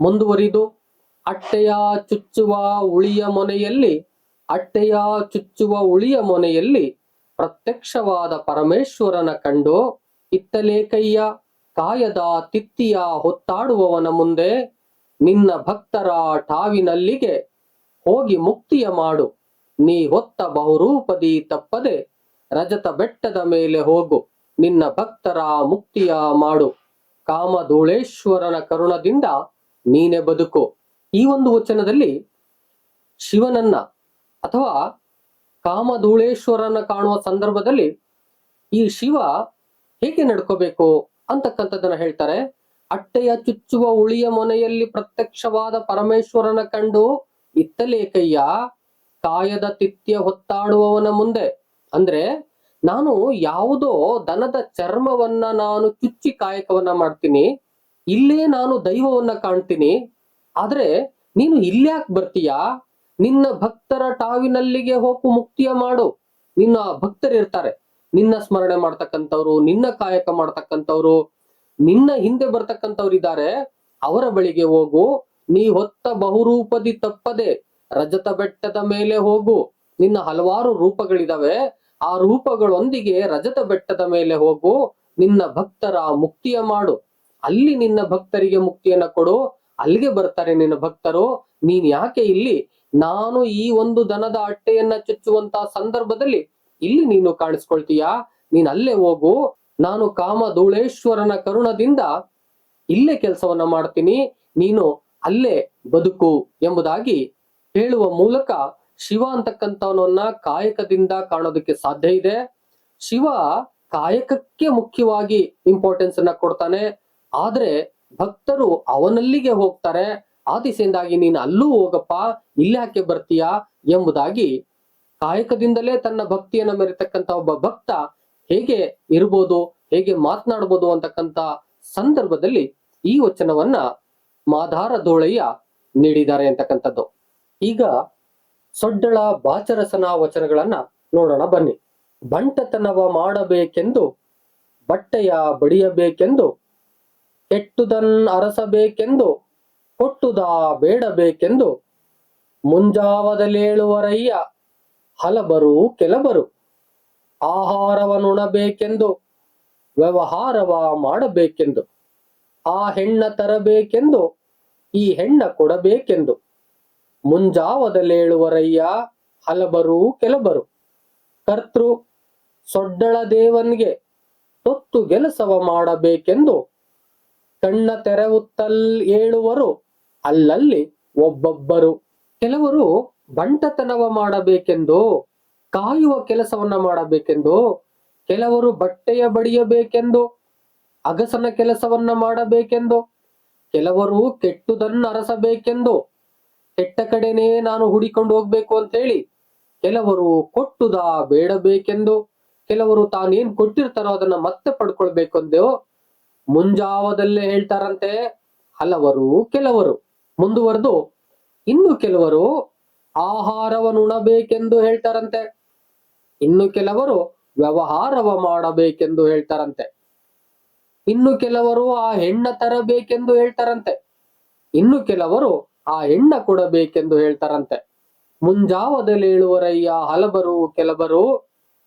ಮುಂದುವರಿದು ಅಟ್ಟೆಯ ಚುಚ್ಚುವ ಉಳಿಯ ಮೊನೆಯಲ್ಲಿ, ಅಟ್ಟೆಯ ಚುಚ್ಚುವ ಉಳಿಯ ಮೊನೆಯಲ್ಲಿ ಪ್ರತ್ಯಕ್ಷವಾದ ಪರಮೇಶ್ವರನ ಕಂಡು ಇತ್ತಲೇಕಯ್ಯ ಕಾಯದ ತಿತ್ತಿಯ ಹೊತ್ತಾಡುವವನ ಮುಂದೆ ನಿನ್ನ ಭಕ್ತರ ಠಾವಿನಲ್ಲಿಗೆ ಹೋಗಿ ಮುಕ್ತಿಯ ಮಾಡು. ನೀ ಹೊತ್ತ ಬಹುರೂಪದಿ ತಪ್ಪದೆ ರಜತ ಬೆಟ್ಟದ ಮೇಲೆ ಹೋಗು, ನಿನ್ನ ಭಕ್ತರ ಮುಕ್ತಿಯ ಮಾಡು. ಕಾಮಧೂಳೇಶ್ವರನ ಕರುಣದಿಂದ ನೀನೆ ಬದುಕು. ಈ ಒಂದು ವಚನದಲ್ಲಿ ಶಿವನನ್ನ ಅಥವಾ ಕಾಮಧೂಳೇಶ್ವರನ ಕಾಣುವ ಸಂದರ್ಭದಲ್ಲಿ ಈ ಶಿವ ಹೇಗೆ ನಡ್ಕೋಬೇಕು ಅಂತಕ್ಕಂಥದ್ದನ್ನ ಹೇಳ್ತಾರೆ. ಅಟ್ಟೆಯ ಚುಚ್ಚುವ ಉಳಿಯ ಮೊನೆಯಲ್ಲಿ ಪ್ರತ್ಯಕ್ಷವಾದ ಪರಮೇಶ್ವರನ ಕಂಡು ಇತ್ತಲೇಕಯ್ಯ ಕಾಯದ ತಿಥ್ಯ ಹೊತ್ತಾಡುವವನ ಮುಂದೆ, ಅಂದ್ರೆ ನಾನು ಯಾವುದೋ ದನದ ಚರ್ಮವನ್ನ ನಾನು ಚುಚ್ಚಿ ಕಾಯಕವನ್ನ ಮಾಡ್ತೀನಿ, ಇಲ್ಲೇ ನಾನು ದೈವವನ್ನ ಕಾಣ್ತೀನಿ, ಆದ್ರೆ ನೀನು ಇಲ್ಯಾಕ್ ಬರ್ತೀಯಾ? ನಿನ್ನ ಭಕ್ತರ ಟಾವಿನಲ್ಲಿಗೆ ಹೋಗು ಮುಕ್ತಿಯ ಮಾಡು. ನಿನ್ನ ಭಕ್ತರಿರ್ತಾರೆ, ನಿನ್ನ ಸ್ಮರಣೆ ಮಾಡ್ತಕ್ಕಂಥವ್ರು, ನಿನ್ನ ಕಾಯಕ ಮಾಡ್ತಕ್ಕಂಥವ್ರು, ನಿನ್ನ ಹಿಂದೆ ಬರ್ತಕ್ಕಂಥವ್ರು ಇದ್ದಾರೆ, ಅವರ ಬಳಿಗೆ ಹೋಗು. ನೀ ಹೊತ್ತ ಬಹುರೂಪದಿ ತಪ್ಪದೆ ರಜತ ಬೆಟ್ಟದ ಮೇಲೆ ಹೋಗು. ನಿನ್ನ ಹಲವಾರು ರೂಪಗಳಿದಾವೆ, ಆ ರೂಪಗಳೊಂದಿಗೆ ರಜತ ಬೆಟ್ಟದ ಮೇಲೆ ಹೋಗು. ನಿನ್ನ ಭಕ್ತರ ಮುಕ್ತಿಯ ಮಾಡು. ಅಲ್ಲಿ ನಿನ್ನ ಭಕ್ತರಿಗೆ ಮುಕ್ತಿಯನ್ನ ಕೊಡು. ಅಲ್ಲಿಗೆ ಬರ್ತಾರೆ ನಿನ್ನ ಭಕ್ತರು. ನೀನ್ ಯಾಕೆ ಇಲ್ಲಿ ನಾನು ಈ ಒಂದು ದನದ ಅಟ್ಟೆಯನ್ನ ಚುಚ್ಚುವಂತ ಸಂದರ್ಭದಲ್ಲಿ ಇಲ್ಲಿ ನೀನು ಕಾಣಿಸ್ಕೊಳ್ತೀಯಾ? ನೀನ್ ಅಲ್ಲೇ ಹೋಗು. ನಾನು ಕಾಮಧೂಳೇಶ್ವರನ ಕರುಣದಿಂದ ಇಲ್ಲೇ ಕೆಲಸವನ್ನ ಮಾಡ್ತೀನಿ, ನೀನು ಅಲ್ಲೇ ಬದುಕು ಎಂಬುದಾಗಿ ಹೇಳುವ ಮೂಲಕ ಶಿವ ಅಂತಕ್ಕಂಥವನನ್ನ ಕಾಯಕದಿಂದ ಕಾಣೋದಕ್ಕೆ ಸಾಧ್ಯ ಇದೆ. ಶಿವ ಕಾಯಕಕ್ಕೆ ಮುಖ್ಯವಾಗಿ ಇಂಪಾರ್ಟೆನ್ಸ್ ಅನ್ನ ಕೊಡ್ತಾನೆ, ಆದ್ರೆ ಭಕ್ತರು ಅವನಲ್ಲಿಗೆ ಹೋಗ್ತಾರೆ. ಆ ದಿಸೆಯಿಂದಾಗಿ ನೀನು ಅಲ್ಲೂ ಹೋಗಪ್ಪ, ಇಲ್ಯಾಕೆ ಬರ್ತೀಯಾ ಎಂಬುದಾಗಿ ಕಾಯಕದಿಂದಲೇ ತನ್ನ ಭಕ್ತಿಯನ್ನ ಮೆರೆತಕ್ಕಂತ ಒಬ್ಬ ಭಕ್ತ ಹೇಗೆ ಇರ್ಬೋದು, ಹೇಗೆ ಮಾತನಾಡ್ಬೋದು ಅಂತಕ್ಕಂತ ಸಂದರ್ಭದಲ್ಲಿ ಈ ವಚನವನ್ನ ಮಾದಾರ ಧೋಳಯ್ಯ ನೀಡಿದ್ದಾರೆ ಅಂತಕ್ಕಂಥದ್ದು. ಈಗ ಸೊಡ್ಡಳ ಬಾಚರಸನ ವಚನಗಳನ್ನ ನೋಡೋಣ ಬನ್ನಿ. ಬಂಟತನವ ಮಾಡಬೇಕೆಂದು ಬಟ್ಟೆಯ ಬಡಿಯಬೇಕೆಂದು ಕೆಟ್ಟುದನ್ ಅರಸಬೇಕೆಂದು ಕೊಟ್ಟುದ ಬೇಡಬೇಕೆಂದು ಮುಂಜಾವದಲೇಳುವರಯ್ಯ ಹಲಬರು ಕೆಲಬರು ಆಹಾರವನ್ನುಣಬೇಕೆಂದು ವ್ಯವಹಾರವ ಮಾಡಬೇಕೆಂದು ಆ ಹೆಣ್ಣ ತರಬೇಕೆಂದು ಈ ಹೆಣ್ಣ ಕೊಡಬೇಕೆಂದು ಮುಂಜಾವದಲೇಳುವರಯ್ಯ ಹಲಬರು ಕೆಲಬರು ಕರ್ತೃ ಸೊಡ್ಡಳ ದೇವನ್ಗೆ ತೊತ್ತು ಗೆಲಸವ ಮಾಡಬೇಕೆಂದು ಕಣ್ಣ ತೆರವುತ್ತಲ್ ಏಳುವರು ಅಲ್ಲಲ್ಲಿ ಒಬ್ಬೊಬ್ಬರು. ಕೆಲವರು ಬಂಟತನವ ಮಾಡಬೇಕೆಂದು ಕಾಯುವ ಕೆಲಸವನ್ನ ಮಾಡಬೇಕೆಂದು, ಕೆಲವರು ಬಟ್ಟೆಯ ಬಡಿಯಬೇಕೆಂದು ಅಗಸನ ಕೆಲಸವನ್ನ ಮಾಡಬೇಕೆಂದು, ಕೆಲವರು ಕೆಟ್ಟುದನ್ನ ಅರಸಬೇಕೆಂದು ಕೆಟ್ಟ ಕಡೆನೇ ನಾನು ಹುಡಿಕೊಂಡು ಹೋಗ್ಬೇಕು ಅಂತ ಹೇಳಿ, ಕೆಲವರು ಕೊಟ್ಟುದ ಬೇಡಬೇಕೆಂದು, ಕೆಲವರು ತಾನೇನ್ ಕೊಟ್ಟಿರ್ತಾರೋ ಅದನ್ನ ಮತ್ತೆ ಪಡ್ಕೊಳ್ಬೇಕು ಅಂದೋ ಮುಂಜಾವದಲ್ಲೇ ಹೇಳ್ತಾರಂತೆ ಹಲವರು ಕೆಲವರು. ಮುಂದುವರೆದು ಇನ್ನು ಕೆಲವರು ಆಹಾರವನ್ನುಣಬೇಕೆಂದು ಹೇಳ್ತಾರಂತೆ, ಇನ್ನು ಕೆಲವರು ವ್ಯವಹಾರವ ಮಾಡಬೇಕೆಂದು ಹೇಳ್ತಾರಂತೆ, ಇನ್ನು ಕೆಲವರು ಆ ಹೆಣ್ಣ ತರಬೇಕೆಂದು ಹೇಳ್ತಾರಂತೆ, ಇನ್ನು ಕೆಲವರು ಆ ಹೆಣ್ಣ ಕೊಡಬೇಕೆಂದು ಹೇಳ್ತಾರಂತೆ. ಮುಂಜಾವದಲ್ಲೇಳುವರಯ್ಯ ಹಲಬರು ಕೆಲವರು.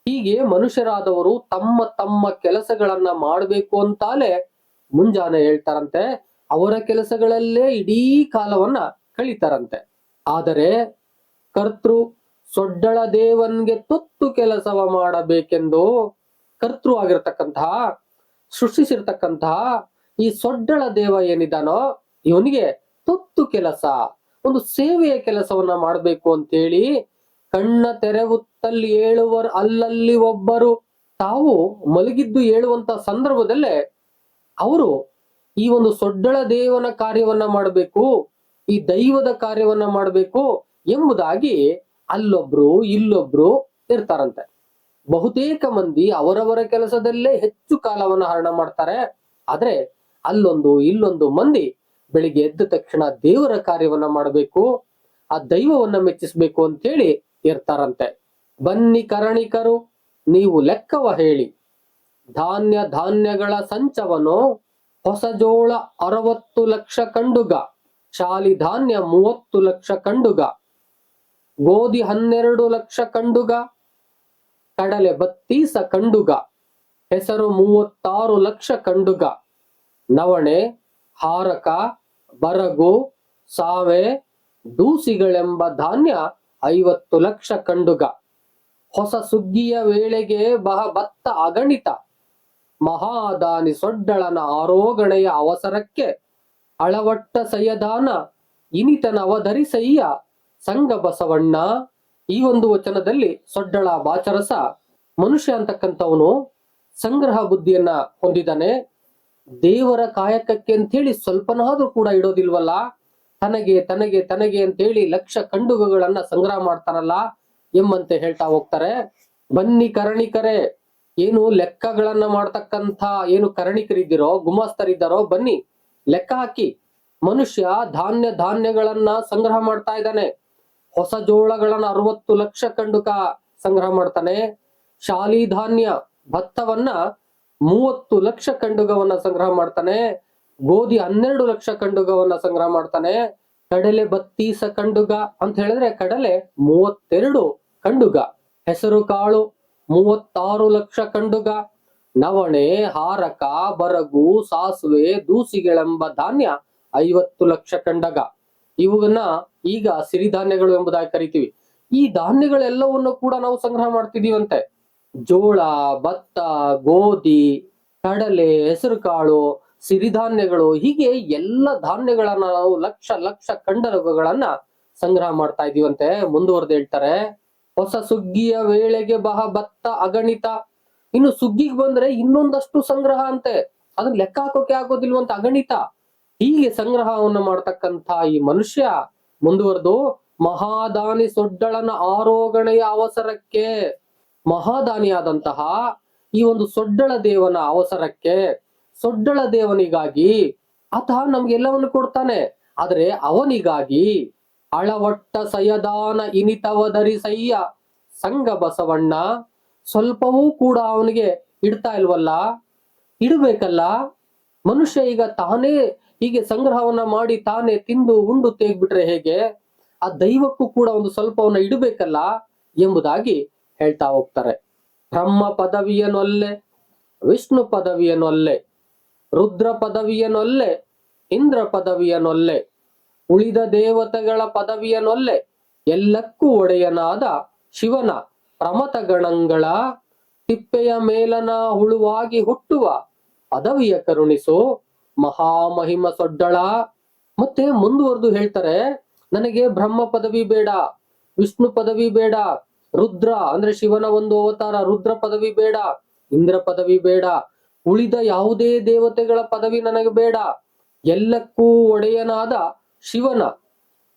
ಹೀಗೆ ಮನುಷ್ಯರಾದವರು ತಮ್ಮ ತಮ್ಮ ಕೆಲಸಗಳನ್ನ ಮಾಡಬೇಕು ಅಂತಾಲೆ ಮುಂಜಾನೆ ಹೇಳ್ತಾರಂತೆ. ಅವರ ಕೆಲಸಗಳಲ್ಲೇ ಇಡೀ ಕಾಲವನ್ನ ಕಳೀತಾರಂತೆ. ಆದರೆ ಕರ್ತೃ ಸೊಡ್ಡಳ ದೇವನ್ಗೆ ತೊತ್ತು ಕೆಲಸವ ಮಾಡಬೇಕೆಂದು, ಕರ್ತೃ ಆಗಿರ್ತಕ್ಕಂತಹ ಸೃಷ್ಟಿಸಿರ್ತಕ್ಕಂತಹ ಈ ಸೊಡ್ಡಳ ದೇವ ಏನಿದಾನೋ ಇವನಿಗೆ ತೊತ್ತು ಕೆಲಸ, ಒಂದು ಸೇವೆಯ ಕೆಲಸವನ್ನ ಮಾಡಬೇಕು ಅಂತೇಳಿ ಕಣ್ಣ ತೆರೆವುತ್ತಲ್ಲಿ ಏಳುವರು ಅಲ್ಲಲ್ಲಿ ಒಬ್ಬರು. ತಾವು ಮಲಗಿದ್ದು ಏಳುವಂತ ಸಂದರ್ಭದಲ್ಲೇ ಅವರು ಈ ಒಂದು ಸೊಡ್ಡಳ ದೇವನ ಕಾರ್ಯವನ್ನ ಮಾಡಬೇಕು, ಈ ದೈವದ ಕಾರ್ಯವನ್ನ ಮಾಡಬೇಕು ಎಂಬುದಾಗಿ ಅಲ್ಲೊಬ್ರು ಇಲ್ಲೊಬ್ರು ಇರ್ತಾರಂತೆ. ಬಹುತೇಕ ಮಂದಿ ಅವರವರ ಕೆಲಸದಲ್ಲೇ ಹೆಚ್ಚು ಕಾಲವನ್ನ ಹರಣ ಮಾಡ್ತಾರೆ. ಆದ್ರೆ ಅಲ್ಲೊಂದು ಇಲ್ಲೊಂದು ಮಂದಿ ಬೆಳಿಗ್ಗೆ ಎದ್ದ ತಕ್ಷಣ ದೇವರ ಕಾರ್ಯವನ್ನ ಮಾಡಬೇಕು, ಆ ದೈವವನ್ನ ಮೆಚ್ಚಿಸ್ಬೇಕು ಅಂತೇಳಿ ಇರ್ತಾರಂತೆ. ಬನ್ನಿ ಕರಣಿಕರು ನೀವು ಲೆಕ್ಕವ ಹೇಳಿ, ಧಾನ್ಯ ಧಾನ್ಯಗಳ ಸಂಚವನು ಹೊಸ ಜೋಳ 60 ಲಕ್ಷ ಕಂಡುಗ, ಶಾಲಿ ಧಾನ್ಯ 30 ಲಕ್ಷ ಕಂಡುಗ, ಗೋಧಿ 12 ಲಕ್ಷ ಕಂಡುಗ, ಕಡಲೆ 32 ಕಂಡುಗ, ಹೆಸರು 36 ಲಕ್ಷ ಕಂಡುಗ, ನವಣೆ ಹಾರಕ ಬರಗು ಸಾವೆ ದೂಸಿಗಳೆಂಬ ಧಾನ್ಯ 50 ಲಕ್ಷ ಕಂಡುಗ, ಹೊಸ ಸುಗ್ಗಿಯ ವೇಳೆಗೆ ಭತ್ತ ಅಗಣಿತ, ಮಹಾದಾನಿ ಸೊಡ್ಡಳನ ಆರೋಗಣೆಯ ಅವಸರಕ್ಕೆ ಅಳವಟ್ಟ ಸಯದಾನ ಇನಿತನ ಅವಧರಿಸಯ್ಯ ಸಂಘ ಬಸವಣ್ಣ. ಈ ಒಂದು ವಚನದಲ್ಲಿ ಸೊಡ್ಡಳ ಬಾಚರಸ ಮನುಷ್ಯ ಅಂತಕ್ಕಂಥವನು ಸಂಗ್ರಹ ಬುದ್ಧಿಯನ್ನ ಹೊಂದಿದ್ದಾನೆ. ದೇವರ ಕಾಯಕಕ್ಕೆ ಅಂತೇಳಿ ಸ್ವಲ್ಪನಾದ್ರೂ ಕೂಡ ಇಡೋದಿಲ್ವಲ್ಲ, ತನಗೆ ತನಗೆ ತನಗೆ ಅಂತೇಳಿ ಲಕ್ಷ ಕಂಡುಗಳನ್ನ ಸಂಗ್ರಹ ಮಾಡ್ತಾನಲ್ಲ ಎಂಬಂತೆ ಹೇಳ್ತಾ ಹೋಗ್ತಾರೆ. ಬನ್ನಿ ಕರಣಿಕರೇ, ಏನು ಲೆಕ್ಕಗಳನ್ನ ಮಾಡ್ತಕ್ಕಂಥ ಏನು ಕರಣಿಕರಿದ್ದೀರೋ ಗುಮಾಸ್ತರಿದ್ದಾರೋ ಬನ್ನಿ ಲೆಕ್ಕ ಹಾಕಿ. ಮನುಷ್ಯ ಧಾನ್ಯಗಳನ್ನ ಸಂಗ್ರಹ ಮಾಡ್ತಾ ಇದ್ದಾನೆ. ಹೊಸ ಜೋಳಗಳನ್ನ 60 ಲಕ್ಷ ಕಂಡುಕ ಸಂಗ್ರಹ ಮಾಡ್ತಾನೆ. ಶಾಲಿ ಧಾನ್ಯ ಭತ್ತವನ್ನ 30 ಲಕ್ಷ ಕಂಡುಗವನ್ನ ಸಂಗ್ರಹ ಮಾಡ್ತಾನೆ. ಗೋಧಿ 12 ಲಕ್ಷ ಕಂಡುಗವನ್ನ ಸಂಗ್ರಹ ಮಾಡ್ತಾನೆ. ಕಡಲೆ ಬತ್ತೀಸ ಕಂಡುಗ ಅಂತ ಹೇಳಿದ್ರೆ ಕಡಲೆ 32 ಕಂಡುಗ, ಹೆಸರು ಕಾಳು 36 ಲಕ್ಷ ಕಂಡುಗ, ನವಣೆ, ಹಾರಕ, ಬರಗು, ಸಾಸುವೆ, ದೂಸಿಗೆಳೆಂಬ ಧಾನ್ಯ 50 ಲಕ್ಷ ಕಂಡಗ. ಇವುನ್ನ ಈಗ ಸಿರಿಧಾನ್ಯಗಳು ಎಂಬುದಾಗಿ ಕರಿತೀವಿ. ಈ ಧಾನ್ಯಗಳೆಲ್ಲವನ್ನು ಕೂಡ ನಾವು ಸಂಗ್ರಹ ಮಾಡ್ತಿದೀವಂತೆ. ಜೋಳ, ಭತ್ತ, ಗೋಧಿ, ಕಡಲೆ, ಹೆಸರು ಕಾಳು, ಸಿರಿಧಾನ್ಯಗಳು, ಹೀಗೆ ಎಲ್ಲ ಧಾನ್ಯಗಳನ್ನ ನಾವು ಲಕ್ಷ ಲಕ್ಷ ಕಂಡರಗಳನ್ನ ಸಂಗ್ರಹ ಮಾಡ್ತಾ ಇದೀವಂತೆ. ಮುಂದುವರೆದು ಹೇಳ್ತಾರೆ, ಹೊಸ ಸುಗ್ಗಿಯ ವೇಳೆಗೆ ಬಹ ಭತ್ತ ಅಗಣಿತ. ಇನ್ನು ಸುಗ್ಗಿಗೆ ಬಂದ್ರೆ ಇನ್ನೊಂದಷ್ಟು ಸಂಗ್ರಹ ಅಂತೆ, ಅದನ್ನ ಲೆಕ್ಕ ಹಾಕೋಕೆ ಆಗೋದಿಲ್ವಂತ, ಅಗಣಿತ. ಹೀಗೆ ಸಂಗ್ರಹವನ್ನ ಮಾಡ್ತಕ್ಕಂಥ ಈ ಮನುಷ್ಯ ಮುಂದುವರೆದು ಮಹಾದಾನಿ ಸೊಡ್ಡಳನ ಆರೋಗಣೆಯ ಅವಸರಕ್ಕೆ, ಮಹಾದಾನಿಯಾದಂತಹ ಈ ಒಂದು ಸೊಡ್ಡಳ ದೇವನ ಅವಸರಕ್ಕೆ, ಸೊಡ್ಡಳ ದೇವನಿಗಾಗಿ ಆತ ನಮ್ಗೆಲ್ಲವನ್ನು ಕೊಡ್ತಾನೆ, ಆದ್ರೆ ಅವನಿಗಾಗಿ ಅಳವಟ್ಟ ಸಯದಾನ ಇನಿತವದರಿ ಸಯ್ಯ ಸಂಗ ಬಸವಣ್ಣ, ಸ್ವಲ್ಪವೂ ಕೂಡ ಅವನಿಗೆ ಇಡ್ತಾ ಇಲ್ವಲ್ಲ, ಇಡಬೇಕಲ್ಲ. ಮನುಷ್ಯ ಈಗ ತಾನೇ ಹೀಗೆ ಸಂಗ್ರಹವನ್ನ ಮಾಡಿ ತಾನೇ ತಿಂದು ಉಂಡು ತೇಗ್ಬಿಟ್ರೆ ಹೇಗೆ? ಆ ದೈವಕ್ಕೂ ಕೂಡ ಒಂದು ಸ್ವಲ್ಪವನ್ನ ಇಡಬೇಕಲ್ಲ ಎಂಬುದಾಗಿ ಹೇಳ್ತಾ ಹೋಗ್ತಾರೆ. ಬ್ರಹ್ಮ ಪದವಿಯನೊಲ್ಲೆ, ವಿಷ್ಣು ಪದವಿಯನೊಲ್ಲೆ, ರುದ್ರ ಪದವಿಯನೊಲ್ಲೆ, ಇಂದ್ರ ಪದವಿಯನೊಲ್ಲೆ, ಉಳಿದ ದೇವತೆಗಳ ಪದವಿಯನೊಲ್ಲೆ, ಎಲ್ಲಕ್ಕೂ ಒಡೆಯನಾದ ಶಿವನ ಪ್ರಮಥ ಗಣಗಳ ತಿಪ್ಪೆಯ ಮೇಲನ ಹುಳುವಾಗಿ ಹುಟ್ಟುವ ಪದವಿಯ ಕರುಣಿಸು ಮಹಾಮಹಿಮ ಸೊಡ್ಡಳ. ಮತ್ತೆ ಮುಂದುವರೆದು ಹೇಳ್ತಾರೆ, ನನಗೆ ಬ್ರಹ್ಮ ಪದವಿ ಬೇಡ, ವಿಷ್ಣು ಪದವಿ ಬೇಡ, ರುದ್ರ ಅಂದ್ರೆ ಶಿವನ ಒಂದು ಅವತಾರ ರುದ್ರ ಪದವಿ ಬೇಡ, ಇಂದ್ರ ಪದವಿ ಬೇಡ, ಉಳಿದ ಯಾವುದೇ ದೇವತೆಗಳ ಪದವಿ ನನಗೆ ಬೇಡ. ಎಲ್ಲಕ್ಕೂ ಒಡೆಯನಾದ ಶಿವನ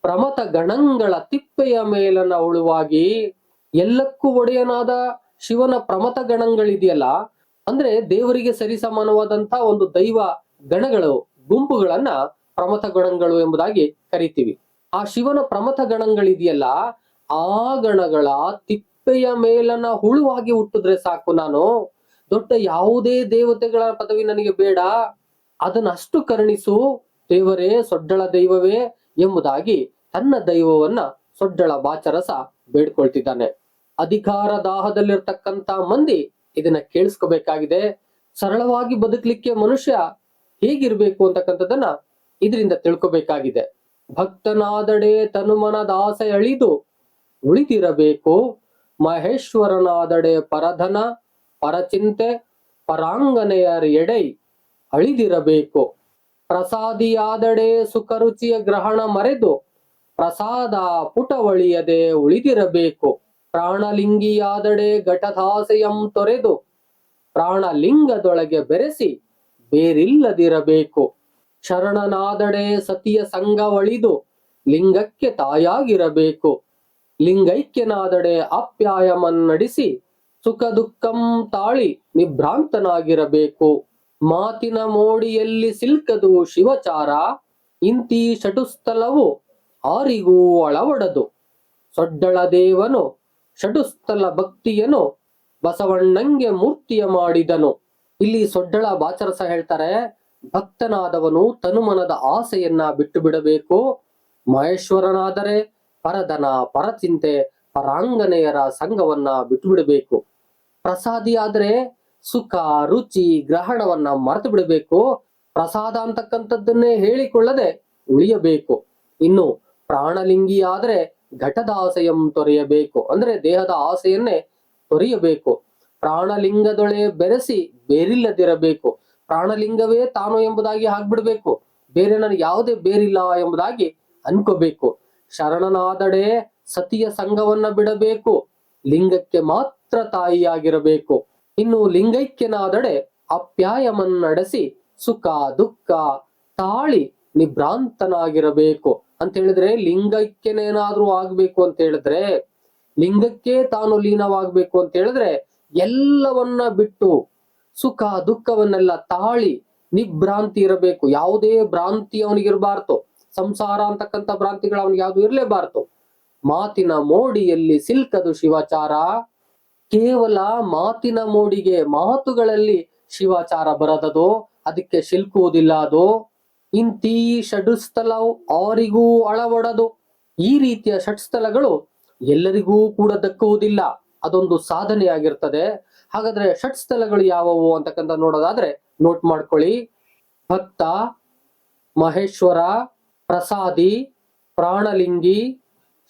ಪ್ರಮಥ ಗಣಗಳ ತಿಪ್ಪೆಯ ಮೇಲನ ಉಳುವಾಗಿ, ಎಲ್ಲಕ್ಕೂ ಒಡೆಯನಾದ ಶಿವನ ಪ್ರಮಥ ಗಣಗಳಿದೆಯಲ್ಲ, ಅಂದ್ರೆ ದೇವರಿಗೆ ಸರಿಸಮಾನವಾದಂತ ಒಂದು ದೈವ ಗಣಗಳು ಗುಂಪುಗಳನ್ನ ಪ್ರಮಥ ಗಣಗಳು ಎಂಬುದಾಗಿ ಕರಿತೀವಿ. ಆ ಶಿವನ ಪ್ರಮಥ ಗಣಗಳಿದೆಯಲ್ಲ, ಆ ಗಣಗಳ ತಿಪ್ಪೆಯ ಮೇಲನ ಹುಳುವಾಗಿ ಹುಟ್ಟಿದ್ರೆ ಸಾಕು, ನಾನು ದೊಡ್ಡ ಯಾವುದೇ ದೇವತೆಗಳ ಪದವಿ ನನಗೆ ಬೇಡ, ಅದನ್ನಷ್ಟು ಕರುಣಿಸು ದೇವರೇ, ಸೊಡ್ಡಳ ದೈವವೇ ಎಂಬುದಾಗಿ ತನ್ನ ದೈವವನ್ನ ಸೊಡ್ಡಳ ಬಾಚರಸ ಬೇಡ್ಕೊಳ್ತಿದ್ದಾನೆ. ಅಧಿಕಾರ ದಾಹದಲ್ಲಿರ್ತಕ್ಕಂತ ಮಂದಿ ಇದನ್ನ ಕೇಳಿಸ್ಕೋಬೇಕಾಗಿದೆ. ಸರಳವಾಗಿ ಬದುಕಲಿಕ್ಕೆ ಮನುಷ್ಯ ಹೇಗಿರ್ಬೇಕು ಅಂತಕ್ಕಂಥದ್ದನ್ನ ಇದರಿಂದ ತಿಳ್ಕೊಬೇಕಾಗಿದೆ. ಭಕ್ತನಾದಡೆ ತನುಮನದಾಸೆ ಅಳಿದು ಉಳಿದಿರಬೇಕು, ಮಹೇಶ್ವರನಾದಡೆ ಪರಧನ ಪರಚಿಂತೆ ಪರಾಂಗನೆಯರ ಎಡೈ ಅಳಿದಿರಬೇಕು, ಪ್ರಸಾದಿಯಾದಡೆ ಸುಖರುಚಿಯ ಗ್ರಹಣ ಮರೆದು ಪ್ರಸಾದ ಪುಟವಳಿಯದೆ ಉಳಿದಿರಬೇಕು, ಪ್ರಾಣಲಿಂಗಿಯಾದಡೆ ಘಟದಾಸೆಯಂ ತೊರೆದು ಪ್ರಾಣಲಿಂಗದೊಳಗೆ ಬೆರೆಸಿ ಬೇರಿಲ್ಲದಿರಬೇಕು, ಶರಣನಾದಡೆ ಸತಿಯ ಸಂಘವಳಿದು ಲಿಂಗಕ್ಕೆ ತಾಯಾಗಿರಬೇಕು, ಲಿಂಗೈಕ್ಯನಾದಡೆ ಆಪ್ಯಾಯಮನ್ನಡಿಸಿ ಸುಖ ದುಃಖಂ ತಾಳಿ ನಿಭ್ರಾಂತನಾಗಿರಬೇಕು, ಮಾತಿನ ಮೋಡಿಯಲ್ಲಿ ಸಿಲ್ಕದು ಶಿವಚಾರ ಇಂತಿ ಷಟುಸ್ಥಲವು ಆರಿಗೂ ಅಳವಡದು, ಸೊಡ್ಡಳ ದೇವನು ಷಟುಸ್ಥಲ ಭಕ್ತಿಯನು ಬಸವಣ್ಣಂಗೆ ಮೂರ್ತಿಯ ಮಾಡಿದನು. ಇಲ್ಲಿ ಸೊಡ್ಡಳ ಬಾಚರಸ ಹೇಳ್ತಾರೆ, ಭಕ್ತನಾದವನು ತನುಮನದ ಆಸೆಯನ್ನ ಬಿಟ್ಟು ಬಿಡಬೇಕು, ಮಹೇಶ್ವರನಾದರೆ ಪರಧನ ಪರಚಿಂತೆ ಪರಾಂಗನೆಯರ ಸಂಘವನ್ನ ಬಿಟ್ಟು ಬಿಡಬೇಕು, ಪ್ರಸಾದಿ ಆದ್ರೆ ಸುಖ ರುಚಿ ಗ್ರಹಣವನ್ನ ಮರೆತು ಬಿಡಬೇಕು, ಪ್ರಸಾದ ಅಂತಕ್ಕಂಥದ್ದನ್ನೇ ಹೇಳಿಕೊಳ್ಳದೆ ಉಳಿಯಬೇಕು. ಇನ್ನು ಪ್ರಾಣಲಿಂಗಿ ಆದ್ರೆ ಘಟದ ಆಸೆಯಂ ತೊರೆಯಬೇಕು, ಅಂದ್ರೆ ದೇಹದ ಆಸೆಯನ್ನೇ ತೊರೆಯಬೇಕು, ಪ್ರಾಣಲಿಂಗದೊಳೆ ಬೆರೆಸಿ ಬೇರಿಲ್ಲದಿರಬೇಕು, ಪ್ರಾಣಲಿಂಗವೇ ತಾನು ಎಂಬುದಾಗಿ ಆಗ್ಬಿಡ್ಬೇಕು, ಬೇರೆ ನನಗೆ ಯಾವುದೇ ಬೇರಿಲ್ಲ ಎಂಬುದಾಗಿ ಅನ್ಕೋಬೇಕು, ಶರಣನಾದಡೆ ಸತಿಯ ಸಂಘವನ್ನ ಬಿಡಬೇಕು, ಲಿಂಗಕ್ಕೆ ಮಾತ್ರ ತಾಯಿಯಾಗಿರಬೇಕು, ಇನ್ನು ಲಿಂಗೈಕ್ಯನಾದಡೆ ಅಪ್ಯಾಯಮನ್ನಡೆಸಿ ಸುಖ ದುಃಖ ತಾಳಿ ನಿಭ್ರಾಂತನಾಗಿರಬೇಕು ಅಂತ ಹೇಳಿದ್ರೆ, ಲಿಂಗೈಕ್ಯನೇನಾದ್ರೂ ಆಗ್ಬೇಕು ಅಂತ ಹೇಳಿದ್ರೆ, ಲಿಂಗಕ್ಕೆ ತಾನು ಲೀನವಾಗ್ಬೇಕು ಅಂತ ಹೇಳಿದ್ರೆ ಎಲ್ಲವನ್ನ ಬಿಟ್ಟು ಸುಖ ದುಃಖವನ್ನೆಲ್ಲ ತಾಳಿ ನಿಭ್ರಾಂತಿ ಇರಬೇಕು, ಯಾವುದೇ ಭ್ರಾಂತಿ ಅವನಿಗಿರಬಾರ್ದು, ಸಂಸಾರ ಅಂತಕ್ಕಂಥ ಭ್ರಾಂತಿಗಳು ಅವನಿಗೆ ಯಾವ್ದು ಇರ್ಲೇಬಾರ್ದು. ಮಾತಿನ ಮೋಡಿಯಲ್ಲಿ ಸಿಲ್ಕದು ಶಿವಾಚಾರ, ಕೇವಲ ಮಾತಿನ ಮೋಡಿಗೆ ಮಾತುಗಳಲ್ಲಿ ಶಿವಾಚಾರ ಬರದದು, ಅದಕ್ಕೆ ಸಿಲ್ಕುವುದಿಲ್ಲ ಅದು. ಇಂತೀ ಷಡ್ಸ್ಥಲವು ಅವರಿಗೂ ಅಳವಡದು. ಈ ರೀತಿಯ ಷಟ್ಸ್ಥಲಗಳು ಎಲ್ಲರಿಗೂ ಕೂಡ ದಕ್ಕುವುದಿಲ್ಲ, ಅದೊಂದು ಸಾಧನೆಯಾಗಿರ್ತದೆ. ಹಾಗಾದ್ರೆ ಷಟ್ಸ್ಥಲಗಳು ಯಾವುವು ಅಂತಕ್ಕಂಥ ನೋಡೋದಾದ್ರೆ ನೋಟ್ ಮಾಡ್ಕೊಳ್ಳಿ. ಭಕ್ತ, ಮಹೇಶ್ವರ, ಪ್ರಸಾದಿ, ಪ್ರಾಣಲಿಂಗಿ,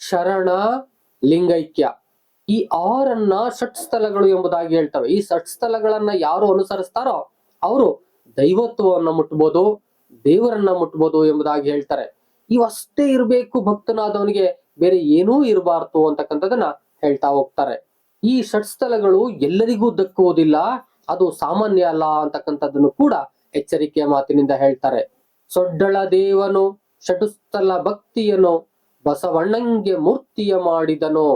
ಶರಣ, ಲಿಂಗೈಕ್ಯ. ಈ ಆರನ್ನ ಷಟ್ಸ್ಥಲಗಳು ಎಂಬುದಾಗಿ ಹೇಳ್ತವೆ. ಈ ಷಟ್ಸ್ಥಲಗಳನ್ನ ಯಾರು ಅನುಸರಿಸ್ತಾರೋ ಅವರು ದೈವತ್ವವನ್ನ ಮುಟ್ಬೋದು, ದೇವರನ್ನ ಮುಟ್ಬೋದು ಎಂಬುದಾಗಿ ಹೇಳ್ತಾರೆ. ಇವಷ್ಟೇ ಇರಬೇಕು ಭಕ್ತನಾದವನಿಗೆ, ಬೇರೆ ಏನೂ ಇರಬಾರ್ದು ಅಂತಕ್ಕಂಥದನ್ನ ಹೇಳ್ತಾ ಹೋಗ್ತಾರೆ. ಈ ಷಟ್ಸ್ಥಲಗಳು ಎಲ್ಲರಿಗೂ ದಕ್ಕುವುದಿಲ್ಲ, ಅದು ಸಾಮಾನ್ಯ ಅಲ್ಲ ಅಂತಕ್ಕಂಥದ್ದನ್ನು ಕೂಡ ಎಚ್ಚರಿಕೆಯ ಮಾತಿನಿಂದ ಹೇಳ್ತಾರೆ. ಸೊಡ್ಡಳ ದೇವನು ಷಟುಸ್ಥಲ ಭಕ್ತಿಯನು ಬಸವಣ್ಣಂಗೆ ಮೂರ್ತಿಯ ಮಾಡಿದನು.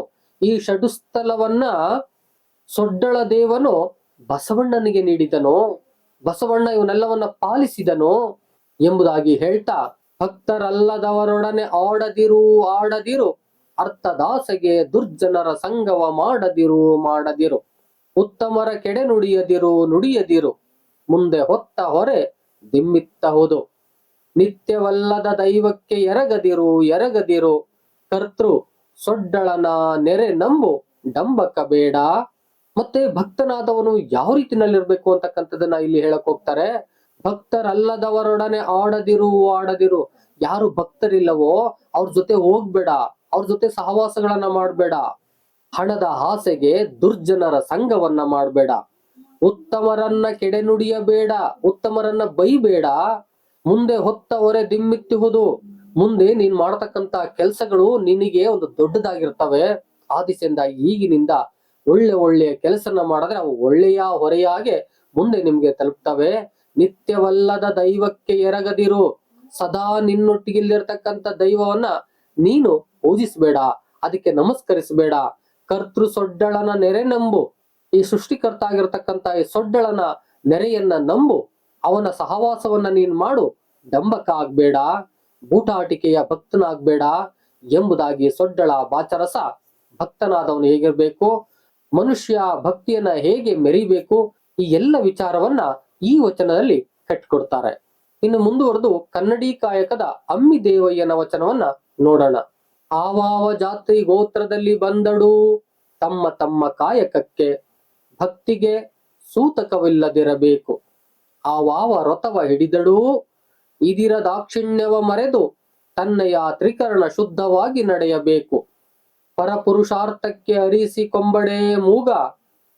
ಈ ಷಟುಸ್ಥಲವನ್ನ ಸೊಡ್ಡಳ ದೇವನು ಬಸವಣ್ಣನಿಗೆ ನೀಡಿದನು, ಬಸವಣ್ಣ ಇವನ್ನೆಲ್ಲವನ್ನ ಪಾಲಿಸಿದನು ಎಂಬುದಾಗಿ ಹೇಳ್ತಾ, ಭಕ್ತರಲ್ಲದವರೊಡನೆ ಆಡದಿರು ಅರ್ಥದಾಸೆಗೆ ದುರ್ಜನರ ಸಂಗವ ಮಾಡದಿರು ಉತ್ತಮರ ಕೆಡೆ ನುಡಿಯದಿರು ಮುಂದೆ ಹೊತ್ತ ಹೊರೆ ದಿಮ್ಮಿತ್ತಹುದು. ನಿತ್ಯವಲ್ಲದ ದೈವಕ್ಕೆ ಎರಗದಿರು ಕರ್ತೃ ಸೊಡ್ಡಳನ ನೆರೆ ನಂಬು ಡಂಬಕ ಬೇಡ. ಮತ್ತೆ ಭಕ್ತನಾದವನು ಯಾವ ರೀತಿನಲ್ಲಿರ್ಬೇಕು ಅಂತಕ್ಕಂಥದ್ದನ್ನ ಇಲ್ಲಿ ಹೇಳಕ್ ಹೋಗ್ತಾರೆ. ಭಕ್ತರಲ್ಲದವರೊಡನೆ ಆಡದಿರು. ಯಾರು ಭಕ್ತರಿಲ್ಲವೋ ಅವ್ರ ಜೊತೆ ಹೋಗ್ಬೇಡ, ಅವ್ರ ಜೊತೆ ಸಹವಾಸಗಳನ್ನ ಮಾಡ್ಬೇಡ. ಹಣದ ಆಸೆಗೆ ದುರ್ಜನರ ಸಂಘವನ್ನ ಮಾಡ್ಬೇಡ. ಉತ್ತಮರನ್ನ ಕೆಡೆನುಡಿಯಬೇಡ, ಉತ್ತಮರನ್ನ ಬೈಬೇಡ. ಮುಂದೆ ಹೊತ್ತ ಹೊರೆ ದಿಮ್ಮಿತ್ತುವುದು, ಮುಂದೆ ನೀನ್ ಮಾಡತಕ್ಕಂತ ಕೆಲಸಗಳು ನಿನಗೆ ಒಂದು ದೊಡ್ಡದಾಗಿರ್ತವೆ. ಆ ದಿಸೆಯಿಂದ ಈಗಿನಿಂದ ಒಳ್ಳೆಯ ಕೆಲಸನ ಮಾಡಿದ್ರೆ ಅವು ಒಳ್ಳೆಯ ಹೊರೆಯಾಗೆ ಮುಂದೆ ನಿಮ್ಗೆ ತಲುಪ್ತವೆ. ನಿತ್ಯವಲ್ಲದ ದೈವಕ್ಕೆ ಎರಗದಿರು, ಸದಾ ನಿನ್ನೊಟ್ಟಿಗಿಲ್ಲಿರ್ತಕ್ಕಂಥ ದೈವವನ್ನ ನೀನು ಪೂಜಿಸಬೇಡ, ಅದಕ್ಕೆ ನಮಸ್ಕರಿಸಬೇಡ. ಕರ್ತೃ ಸೊಡ್ಡಳನ ನೆರೆ ನಂಬು, ಈ ಸೃಷ್ಟಿಕರ್ತ ಆಗಿರ್ತಕ್ಕಂಥ ಈ ಸೊಡ್ಡಳನ ನೆರೆಯನ್ನ ನಂಬು, ಅವನ ಸಹವಾಸವನ್ನ ನೀನ್ ಮಾಡು, ಡಂಬಕ ಆಗ್ಬೇಡ, ಬೂಟಾಟಿಕೆಯ ಭಕ್ತನಾಗ್ಬೇಡ ಎಂಬುದಾಗಿ ಸೊಡ್ಡಳ ಬಾಚರಸ ಭಕ್ತನಾದವನು ಹೇಗಿರ್ಬೇಕು, ಮನುಷ್ಯ ಭಕ್ತಿಯನ್ನ ಹೇಗೆ ಮೆರಿಬೇಕು, ಈ ಎಲ್ಲ ವಿಚಾರವನ್ನ ಈ ವಚನದಲ್ಲಿ ಕಟ್ಟಿಕೊಡ್ತಾರೆ. ಇನ್ನು ಮುಂದುವರೆದು ಕನ್ನಡಿ ಕಾಯಕದ ಅಮ್ಮಿ ದೇವಯ್ಯನ ವಚನವನ್ನ ನೋಡೋಣ. ಆವಾವ ಜಾತಿ ಗೋತ್ರದಲ್ಲಿ ಬಂದಡು ತಮ್ಮ ತಮ್ಮ ಕಾಯಕಕ್ಕೆ ಭಕ್ತಿಗೆ ಸೂತಕವಿಲ್ಲದಿರಬೇಕು. ಆವಾವ ವ್ರತವ ಹಿಡಿದಡು ಇದಿರ ದಾಕ್ಷಿಣ್ಯವ ಮರೆದು ತನ್ನಯ ತ್ರಿಕರಣ ಶುದ್ಧವಾಗಿ ನಡೆಯಬೇಕು. ಪರಪುರುಷಾರ್ಥಕ್ಕೆ ಅರಿಸಿ ಕೊಂಬಡೆ ಮೂಗ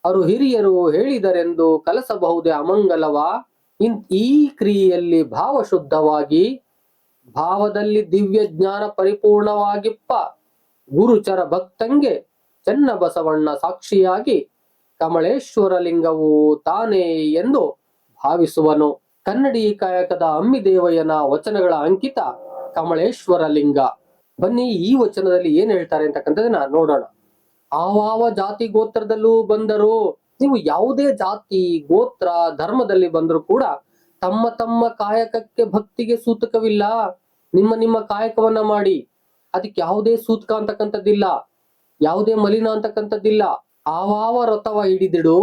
ಅರು ಹಿರಿಯರು ಹೇಳಿದರೆಂದು ಕಲಸಬಹುದೇ ಅಮಂಗಲವ. ಈ ಕ್ರಿಯೆಯಲ್ಲಿ ಭಾವ ಶುದ್ಧವಾಗಿ, ಭಾವದಲ್ಲಿ ದಿವ್ಯ ಜ್ಞಾನ ಪರಿಪೂರ್ಣವಾಗಿಪ್ಪ ಗುರುಚರ ಭಕ್ತಂಗೆ ಚೆನ್ನ ಬಸವಣ್ಣ ಸಾಕ್ಷಿಯಾಗಿ ಕಮಳೇಶ್ವರ ಲಿಂಗವು ತಾನೇ ಎಂದು ಭಾವಿಸುವನು. ಕನ್ನಡಿ ಕಾಯಕದ ಅಮ್ಮಿ ದೇವಯ್ಯನ ವಚನಗಳ ಅಂಕಿತ ಕಮಳೇಶ್ವರ ಲಿಂಗ. ಬನ್ನಿ ಈ ವಚನದಲ್ಲಿ ಏನ್ ಹೇಳ್ತಾರೆ ಅಂತಕ್ಕಂಥದನ್ನ ನೋಡೋಣ. ಆವಾವ ಜಾತಿ ಗೋತ್ರದಲ್ಲೂ ಬಂದರು, ನೀವು ಯಾವುದೇ ಜಾತಿ ಗೋತ್ರ ಧರ್ಮದಲ್ಲಿ ಬಂದರೂ ಕೂಡ ತಮ್ಮ ತಮ್ಮ ಕಾಯಕಕ್ಕೆ ಭಕ್ತಿಗೆ ಸೂತಕವಿಲ್ಲ. ನಿಮ್ಮ ಕಾಯಕವನ್ನ ಮಾಡಿ, ಅದಕ್ಕೆ ಯಾವುದೇ ಸೂತಕ ಅಂತಕ್ಕಂಥದ್ದಿಲ್ಲ, ಯಾವುದೇ ಮಲಿನ ಅಂತಕ್ಕಂಥದ್ದಿಲ್ಲ. ಆವಾವ ವ್ರತವ ಹಿಡಿದಿಡು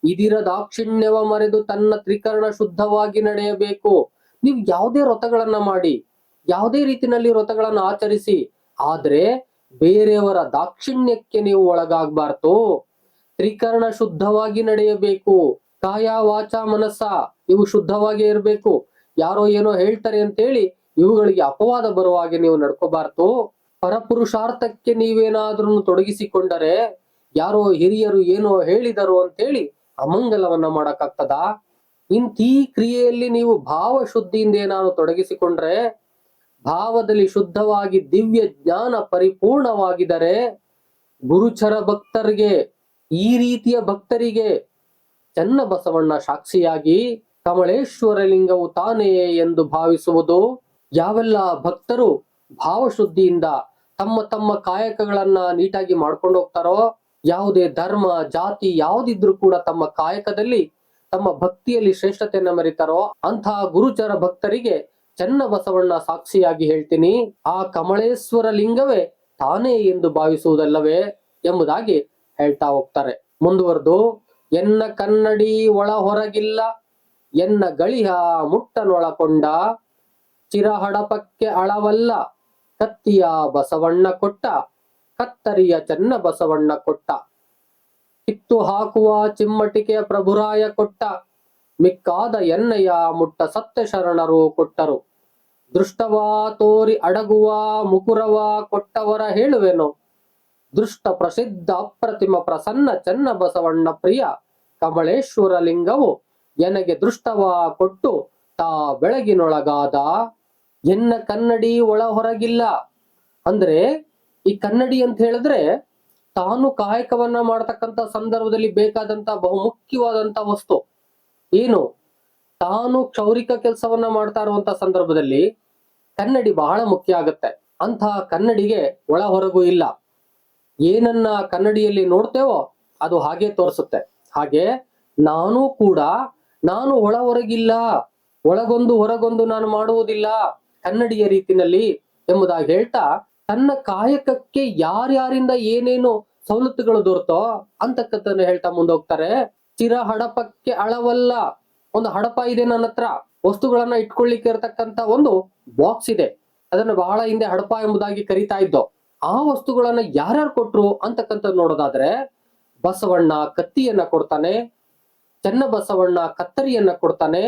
ಇದಿರ ದಾಕ್ಷಿಣ್ಯವ ಮರೆದು ತನ್ನ ತ್ರಿಕರಣ ಶುದ್ಧವಾಗಿ ನಡೆಯಬೇಕು. ನೀವು ಯಾವುದೇ ವ್ರತಗಳನ್ನ ಮಾಡಿ, ಯಾವುದೇ ರೀತಿನಲ್ಲಿ ವ್ರತಗಳನ್ನ ಆಚರಿಸಿ, ಆದ್ರೆ ಬೇರೆಯವರ ದಾಕ್ಷಿಣ್ಯಕ್ಕೆ ನೀವು ಒಳಗಾಗಬಾರ್ದು. ತ್ರಿಕರಣ ಶುದ್ಧವಾಗಿ ನಡೆಯಬೇಕು. ಕಾಯ ವಾಚ ಮನಸ್ಸ ಇವು ಶುದ್ಧವಾಗಿ ಇರಬೇಕು. ಯಾರೋ ಏನೋ ಹೇಳ್ತಾರೆ ಅಂತೇಳಿ ಇವುಗಳಿಗೆ ಅಪವಾದ ಬರುವ ಹಾಗೆ ನೀವು ನಡ್ಕೋಬಾರ್ದು. ಪರಪುರುಷಾರ್ಥಕ್ಕೆ ನೀವೇನಾದ್ರೂ ತೊಡಗಿಸಿಕೊಂಡರೆ, ಯಾರೋ ಹಿರಿಯರು ಏನೋ ಹೇಳಿದರು ಅಂತೇಳಿ ಅಮಂಗಲವನ್ನ ಮಾಡಕ್ಕಾಗ್ತದ? ಇಂತೀ ಕ್ರಿಯೆಯಲ್ಲಿ ನೀವು ಭಾವ ಶುದ್ಧಿಯಿಂದ ಏನಾದ್ರು ತೊಡಗಿಸಿಕೊಂಡ್ರೆ, ಭಾವದಲ್ಲಿ ಶುದ್ಧವಾಗಿ ದಿವ್ಯ ಜ್ಞಾನ ಪರಿಪೂರ್ಣವಾಗಿದ್ದರೆ, ಗುರುಚರ ಭಕ್ತರಿಗೆ, ಈ ರೀತಿಯ ಭಕ್ತರಿಗೆ ಚೆನ್ನ ಬಸವಣ್ಣ ಸಾಕ್ಷಿಯಾಗಿ ಕಮಳೇಶ್ವರ ಲಿಂಗವು ತಾನೇ ಎಂದು ಭಾವಿಸುವುದು. ಯಾವೆಲ್ಲ ಭಕ್ತರು ಭಾವಶುದ್ಧಿಯಿಂದ ತಮ್ಮ ತಮ್ಮ ಕಾಯಕಗಳನ್ನ ನೀಟಾಗಿ ಮಾಡ್ಕೊಂಡು ಹೋಗ್ತಾರೋ, ಯಾವುದೇ ಧರ್ಮ ಜಾತಿ ಯಾವುದಿದ್ರು ಕೂಡ ತಮ್ಮ ಕಾಯಕದಲ್ಲಿ ತಮ್ಮ ಭಕ್ತಿಯಲ್ಲಿ ಶ್ರೇಷ್ಠತೆಯನ್ನ ಮೆರಿತಾರೋ ಅಂತಹ ಗುರುಚರ ಭಕ್ತರಿಗೆ ಚೆನ್ನ ಬಸವಣ್ಣ ಸಾಕ್ಷಿಯಾಗಿ ಹೇಳ್ತೀನಿ, ಆ ಕಮಳೇಶ್ವರ ಲಿಂಗವೇ ತಾನೇ ಎಂದು ಭಾವಿಸುವುದಲ್ಲವೇ ಎಂಬುದಾಗಿ ಹೇಳ್ತಾ ಹೋಗ್ತಾರೆ. ಮುಂದುವರೆದು, ಎನ್ನ ಕನ್ನಡಿ ಒಳ ಹೊರಗಿಲ್ಲ ಎನ್ನ ಗಳಿಹ ಮುಟ್ಟನೊಳಕೊಂಡ ಚಿರಹಡಪಕ್ಕೆ ಅಳವಲ್ಲ ಕತ್ತಿಯ ಬಸವಣ್ಣ ಕೊಟ್ಟ, ಕತ್ತರಿಯ ಚೆನ್ನ ಬಸವಣ್ಣ ಕೊಟ್ಟ. ಕಿತ್ತು ಹಾಕುವ ಚಿಮ್ಮಟಿಕೆಯ ಪ್ರಭುರಾಯ ಕೊಟ್ಟ, ಮಿಕ್ಕಾದ ಎಣ್ಣೆಯ ಮುಟ್ಟ ಸತ್ಯ ಶರಣರು ಕೊಟ್ಟರು. ದೃಷ್ಟವ ತೋರಿ ಅಡಗುವ ಮುಕುರವ ಕೊಟ್ಟವರ ಹೇಳುವೆನು, ದೃಷ್ಟ ಪ್ರಸಿದ್ಧ ಅಪ್ರತಿಮ ಪ್ರಸನ್ನ ಚೆನ್ನ ಬಸವಣ್ಣ ಪ್ರಿಯ ಕಮಲೇಶ್ವರ ಲಿಂಗವು ಎನಗೆ ದೃಷ್ಟವ ಕೊಟ್ಟು ತಾ ಬೆಳಗಿನೊಳಗಾದ. ಎನ್ನ ಕನ್ನಡಿ ಒಳ ಹೊರಗಿಲ್ಲ. ಅಂದ್ರೆ ಈ ಕನ್ನಡಿ ಅಂತ ಹೇಳಿದ್ರೆ ತಾನು ಕಾಯಕವನ್ನ ಮಾಡತಕ್ಕಂತ ಸಂದರ್ಭದಲ್ಲಿ ಬೇಕಾದಂತ ಬಹುಮುಖ್ಯವಾದಂತ ವಸ್ತು ಏನು, ತಾನು ಕ್ಷೌರಿಕ ಕೆಲಸವನ್ನ ಮಾಡ್ತಾ ಇರುವಂತ ಸಂದರ್ಭದಲ್ಲಿ ಕನ್ನಡಿ ಬಹಳ ಮುಖ್ಯ ಆಗುತ್ತೆ. ಅಂತಹ ಕನ್ನಡಿಗೆ ಒಳ ಹೊರಗೂ ಇಲ್ಲ. ಏನನ್ನ ಕನ್ನಡಿಯಲ್ಲಿ ನೋಡ್ತೇವೋ ಅದು ಹಾಗೆ ತೋರಿಸುತ್ತೆ. ಹಾಗೆ ನಾನು ಕೂಡ ನಾನು ಒಳ ಹೊರಗಿಲ್ಲ, ಒಳಗೊಂದು ಹೊರಗೊಂದು ನಾನು ಮಾಡುವುದಿಲ್ಲ ಕನ್ನಡಿಯ ರೀತಿನಲ್ಲಿ ಎಂಬುದಾಗಿ ಹೇಳ್ತಾ, ತನ್ನ ಕಾಯಕಕ್ಕೆ ಯಾರ್ಯಾರಿಂದ ಏನೇನು ಸವಲತ್ತುಗಳು ದೊರೆತೋ ಅಂತಕ್ಕಂಥದ್ದನ್ನ ಹೇಳ್ತಾ ಮುಂದೋಗ್ತಾರೆ. ಚಿರ ಹಡಪಕ್ಕೆ ಅಳವಲ್ಲ. ಒಂದು ಹಡಪ ಇದೆ ನನ್ನ ಹತ್ರ, ವಸ್ತುಗಳನ್ನ ಇಟ್ಕೊಳ್ಳಿಕ್ಕೆ ಇರತಕ್ಕಂತ ಒಂದು ಬಾಕ್ಸ್ ಇದೆ, ಅದನ್ನ ಬಹಳ ಹಿಂದೆ ಹಡಪ ಎಂಬುದಾಗಿ ಕರಿತಾ ಇದ್ದೋ. ಆ ವಸ್ತುಗಳನ್ನ ಯಾರ್ಯಾರು ಕೊಟ್ರು ಅಂತಕ್ಕಂಥದ್ದು ನೋಡೋದಾದ್ರೆ, ಬಸವಣ್ಣ ಕತ್ತಿಯನ್ನ ಕೊಡ್ತಾನೆ, ಚೆನ್ನ ಬಸವಣ್ಣ ಕತ್ತರಿಯನ್ನ ಕೊಡ್ತಾನೆ,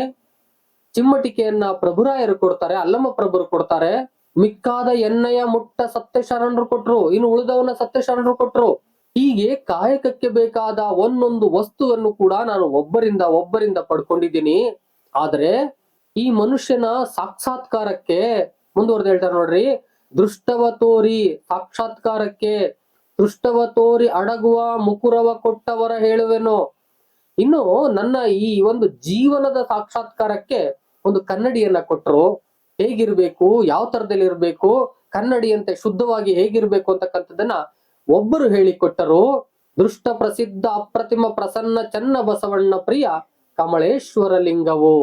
ಚಿಮ್ಮಟಿಕೆಯನ್ನ ಪ್ರಭುರಾಯರು ಕೊಡ್ತಾರೆ, ಅಲ್ಲಮ್ಮ ಪ್ರಭುರು ಕೊಡ್ತಾರೆ, ಮಿಕ್ಕಾದ ಎಣ್ಣೆಯ ಮುಟ್ಟ ಸತ್ಯ ಶರಣರು ಕೊಟ್ರು, ಇನ್ನು ಉಳಿದವನ್ನ ಸತ್ಯ ಶರಣರು ಕೊಟ್ರು. ಹೀಗೆ ಕಾಯಕಕ್ಕೆ ಬೇಕಾದ ಒಂದೊಂದು ವಸ್ತುವನ್ನು ಕೂಡ ನಾನು ಒಬ್ಬರಿಂದ ಪಡ್ಕೊಂಡಿದ್ದೀನಿ. ಆದ್ರೆ ಈ ಮನುಷ್ಯನ ಸಾಕ್ಷಾತ್ಕಾರಕ್ಕೆ ಮುಂದುವರೆದು ಹೇಳ್ತಾರೆ ನೋಡ್ರಿ, ದೃಷ್ಟವ ತೋರಿ ಸಾಕ್ಷಾತ್ಕಾರಕ್ಕೆ, ದೃಷ್ಟವ ತೋರಿ ಅಡಗುವ ಮುಕುರವ ಕೊಟ್ಟವರ ಹೇಳುವೆನು. ಇನ್ನು ನನ್ನ ಈ ಒಂದು ಜೀವನದ ಸಾಕ್ಷಾತ್ಕಾರಕ್ಕೆ ಒಂದು ಕನ್ನಡಿಯನ್ನ ಕೊಟ್ಟರು. ಹೇಗಿರ್ಬೇಕು, ಯಾವ ತರದಲ್ಲಿ ಇರ್ಬೇಕು, ಕನ್ನಡಿಯಂತೆ ಶುದ್ಧವಾಗಿ ಹೇಗಿರ್ಬೇಕು ಅಂತಕ್ಕಂಥದ್ದನ್ನ ಒಬ್ಬರು ಹೇಳಿಕೊಟ್ಟರು. ದೃಷ್ಟ ಪ್ರಸಿದ್ಧ ಅಪ್ರತಿಮ ಪ್ರಸನ್ನ ಚೆನ್ನ ಬಸವಣ್ಣ ಪ್ರಿಯ ಕಮಲೇಶ್ವರ ಲಿಂಗವು.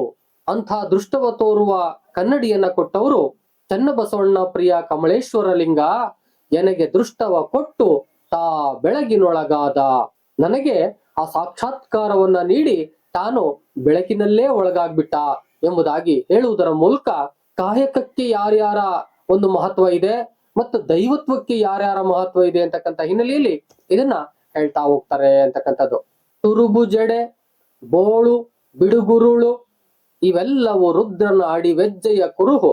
ಅಂಥ ದೃಷ್ಟವ ತೋರುವ ಕನ್ನಡಿಯನ್ನ ಕೊಟ್ಟವರು ಚೆನ್ನ ಬಸವಣ್ಣ ಪ್ರಿಯ ಕಮಲೇಶ್ವರ ಲಿಂಗ ಎನಗೆ ದೃಷ್ಟವ ಕೊಟ್ಟು ತಾ ಬೆಳಗಿನೊಳಗಾದ. ನನಗೆ ಆ ಸಾಕ್ಷಾತ್ಕಾರವನ್ನ ನೀಡಿ ತಾನು ಬೆಳಕಿನಲ್ಲೇ ಒಳಗಾಗ್ಬಿಟ್ಟ ಎಂಬುದಾಗಿ ಹೇಳುವುದರ ಮೂಲಕ ಕಾಯಕಕ್ಕೆ ಯಾರ್ಯಾರ ಒಂದು ಮಹತ್ವ ಇದೆ ಮತ್ತು ದೈವತ್ವಕ್ಕೆ ಯಾರ್ಯಾರ ಮಹತ್ವ ಇದೆ ಅಂತಕ್ಕಂಥ ಹಿನ್ನೆಲೆಯಲ್ಲಿ ಇದನ್ನ ಹೇಳ್ತಾ ಹೋಗ್ತಾರೆ ಅಂತಕ್ಕಂಥದ್ದು. ತುರುಬು ಜಡೆ, ಬೋಳು, ಬಿಡುಗುರುಳು ಇವೆಲ್ಲವೂ ರುದ್ರನ ಅಡಿವೆಜ್ಜೆಯ ಕುರುಹು.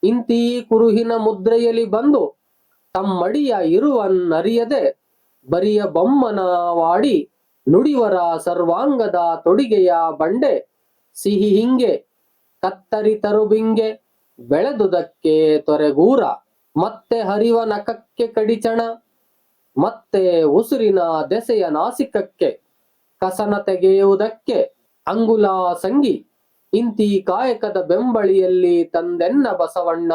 ಇಂತೀ ಕುರುಹಿನ ಮುದ್ರೆಯಲ್ಲಿ ಬಂದು ತಮ್ಮಡಿಯ ಇರುವನ್ನರಿಯದೆ ಬರಿಯ ಬೊಮ್ಮನವಾಡಿ ನುಡಿವರ ಸರ್ವಾಂಗದ ತೊಡಿಗೆಯ ಬಂಡೆ ಸಿಹಿ ಹಿಂಗೆ ಕತ್ತರಿ ತರುಬಿಂಗೆ ಬೆಳೆದುದಕ್ಕೆ ತೊರೆಗೂರ. ಮತ್ತೆ ಹರಿವ ನಖಕ್ಕೆ ಕಡಿಚಣ, ಮತ್ತೆ ಉಸಿರಿನ ದೆಸೆಯ ನಾಸಿಕಕ್ಕೆ ಕಸನ ತೆಗೆಯುವುದಕ್ಕೆ ಅಂಗುಲ ಸಂಗಿ. ಇಂತಿ ಕಾಯಕದ ಬೆಂಬಳಿಯಲ್ಲಿ ತಂದೆನ್ನ ಬಸವಣ್ಣ,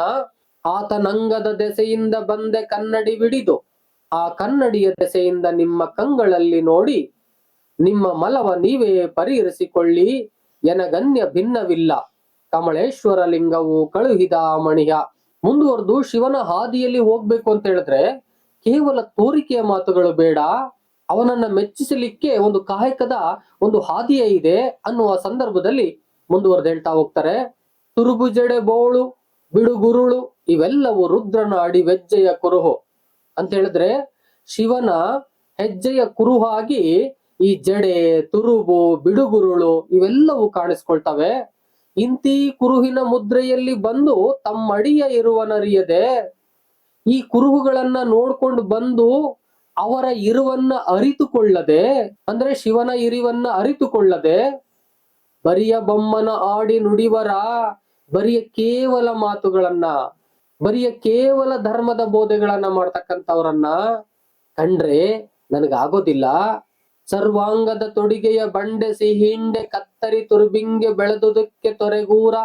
ಆತನಂಗದ ದೆಸೆಯಿಂದ ಬಂದೆ ಕನ್ನಡಿ ಬಿಡಿದು, ಆ ಕನ್ನಡಿಯ ದೆಸೆಯಿಂದ ನಿಮ್ಮ ಕಂಗಳಲ್ಲಿ ನೋಡಿ, ನಿಮ್ಮ ಮಲವ ನೀವೇ ಪರಿಹರಿಸಿಕೊಳ್ಳಿ, ಎನಗನ್ಯ ಭಿನ್ನವಿಲ್ಲ ಕಮಲೇಶ್ವರ ಲಿಂಗವು ಕಳುಹಿದ ಮಣಿಯ. ಮುಂದುವರೆದು ಶಿವನ ಹಾದಿಯಲ್ಲಿ ಹೋಗ್ಬೇಕು ಅಂತ ಹೇಳಿದ್ರೆ ಕೇವಲ ತೋರಿಕೆಯ ಮಾತುಗಳು ಬೇಡ, ಅವನನ್ನ ಮೆಚ್ಚಿಸಲಿಕ್ಕೆ ಒಂದು ಕಾಯಕದ ಒಂದು ಹಾದಿಯೇ ಇದೆ ಅನ್ನುವ ಸಂದರ್ಭದಲ್ಲಿ ಮುಂದುವರೆದು ಹೇಳ್ತಾ ಹೋಗ್ತಾರೆ. ತುರುಬು ಜಡೆ, ಬೋಳು, ಬಿಡುಗುರುಳು ಇವೆಲ್ಲವೂ ರುದ್ರನ ಅಡಿವೆಜ್ಜೆಯ ಕುರುಹು ಅಂತ ಹೇಳಿದ್ರೆ, ಶಿವನ ಹೆಜ್ಜೆಯ ಕುರುಹಾಗಿ ಈ ಜಡೆ, ತುರುಬು, ಬಿಡುಗುರುಳು ಇವೆಲ್ಲವೂ ಕಾಣಿಸ್ಕೊಳ್ತವೆ. ಇಂತಿ ಕುರುಹಿನ ಮುದ್ರೆಯಲ್ಲಿ ಬಂದು ತಮ್ಮಡಿಯ ಇರುವನರಿಯದೆ, ಈ ಕುರುಹುಗಳನ್ನ ನೋಡ್ಕೊಂಡು ಬಂದು ಅವರ ಇರುವನ್ನ ಅರಿತುಕೊಳ್ಳದೆ, ಅಂದ್ರೆ ಶಿವನ ಇರುವನ್ನ ಅರಿತುಕೊಳ್ಳದೆ, ಬರಿಯ ಬೊಮ್ಮನ ಆಡಿ ನುಡಿವರ, ಬರಿಯ ಕೇವಲ ಮಾತುಗಳನ್ನ, ಬರಿಯ ಕೇವಲ ಧರ್ಮದ ಬೋಧೆಗಳನ್ನ ಮಾಡ್ತಕ್ಕಂಥವ್ರನ್ನ ಕಂಡ್ರೆ ನನಗಾಗೋದಿಲ್ಲ. ಸರ್ವಾಂಗದ ತೊಡಿಗೆಯ ಬಂಡೆ ಸಿಹಿಂಡೆ ಕತ್ತರಿ ತುರುಬಿಂಗೆ ಬೆಳೆದುದಕ್ಕೆ ತೊರೆಗೂರ.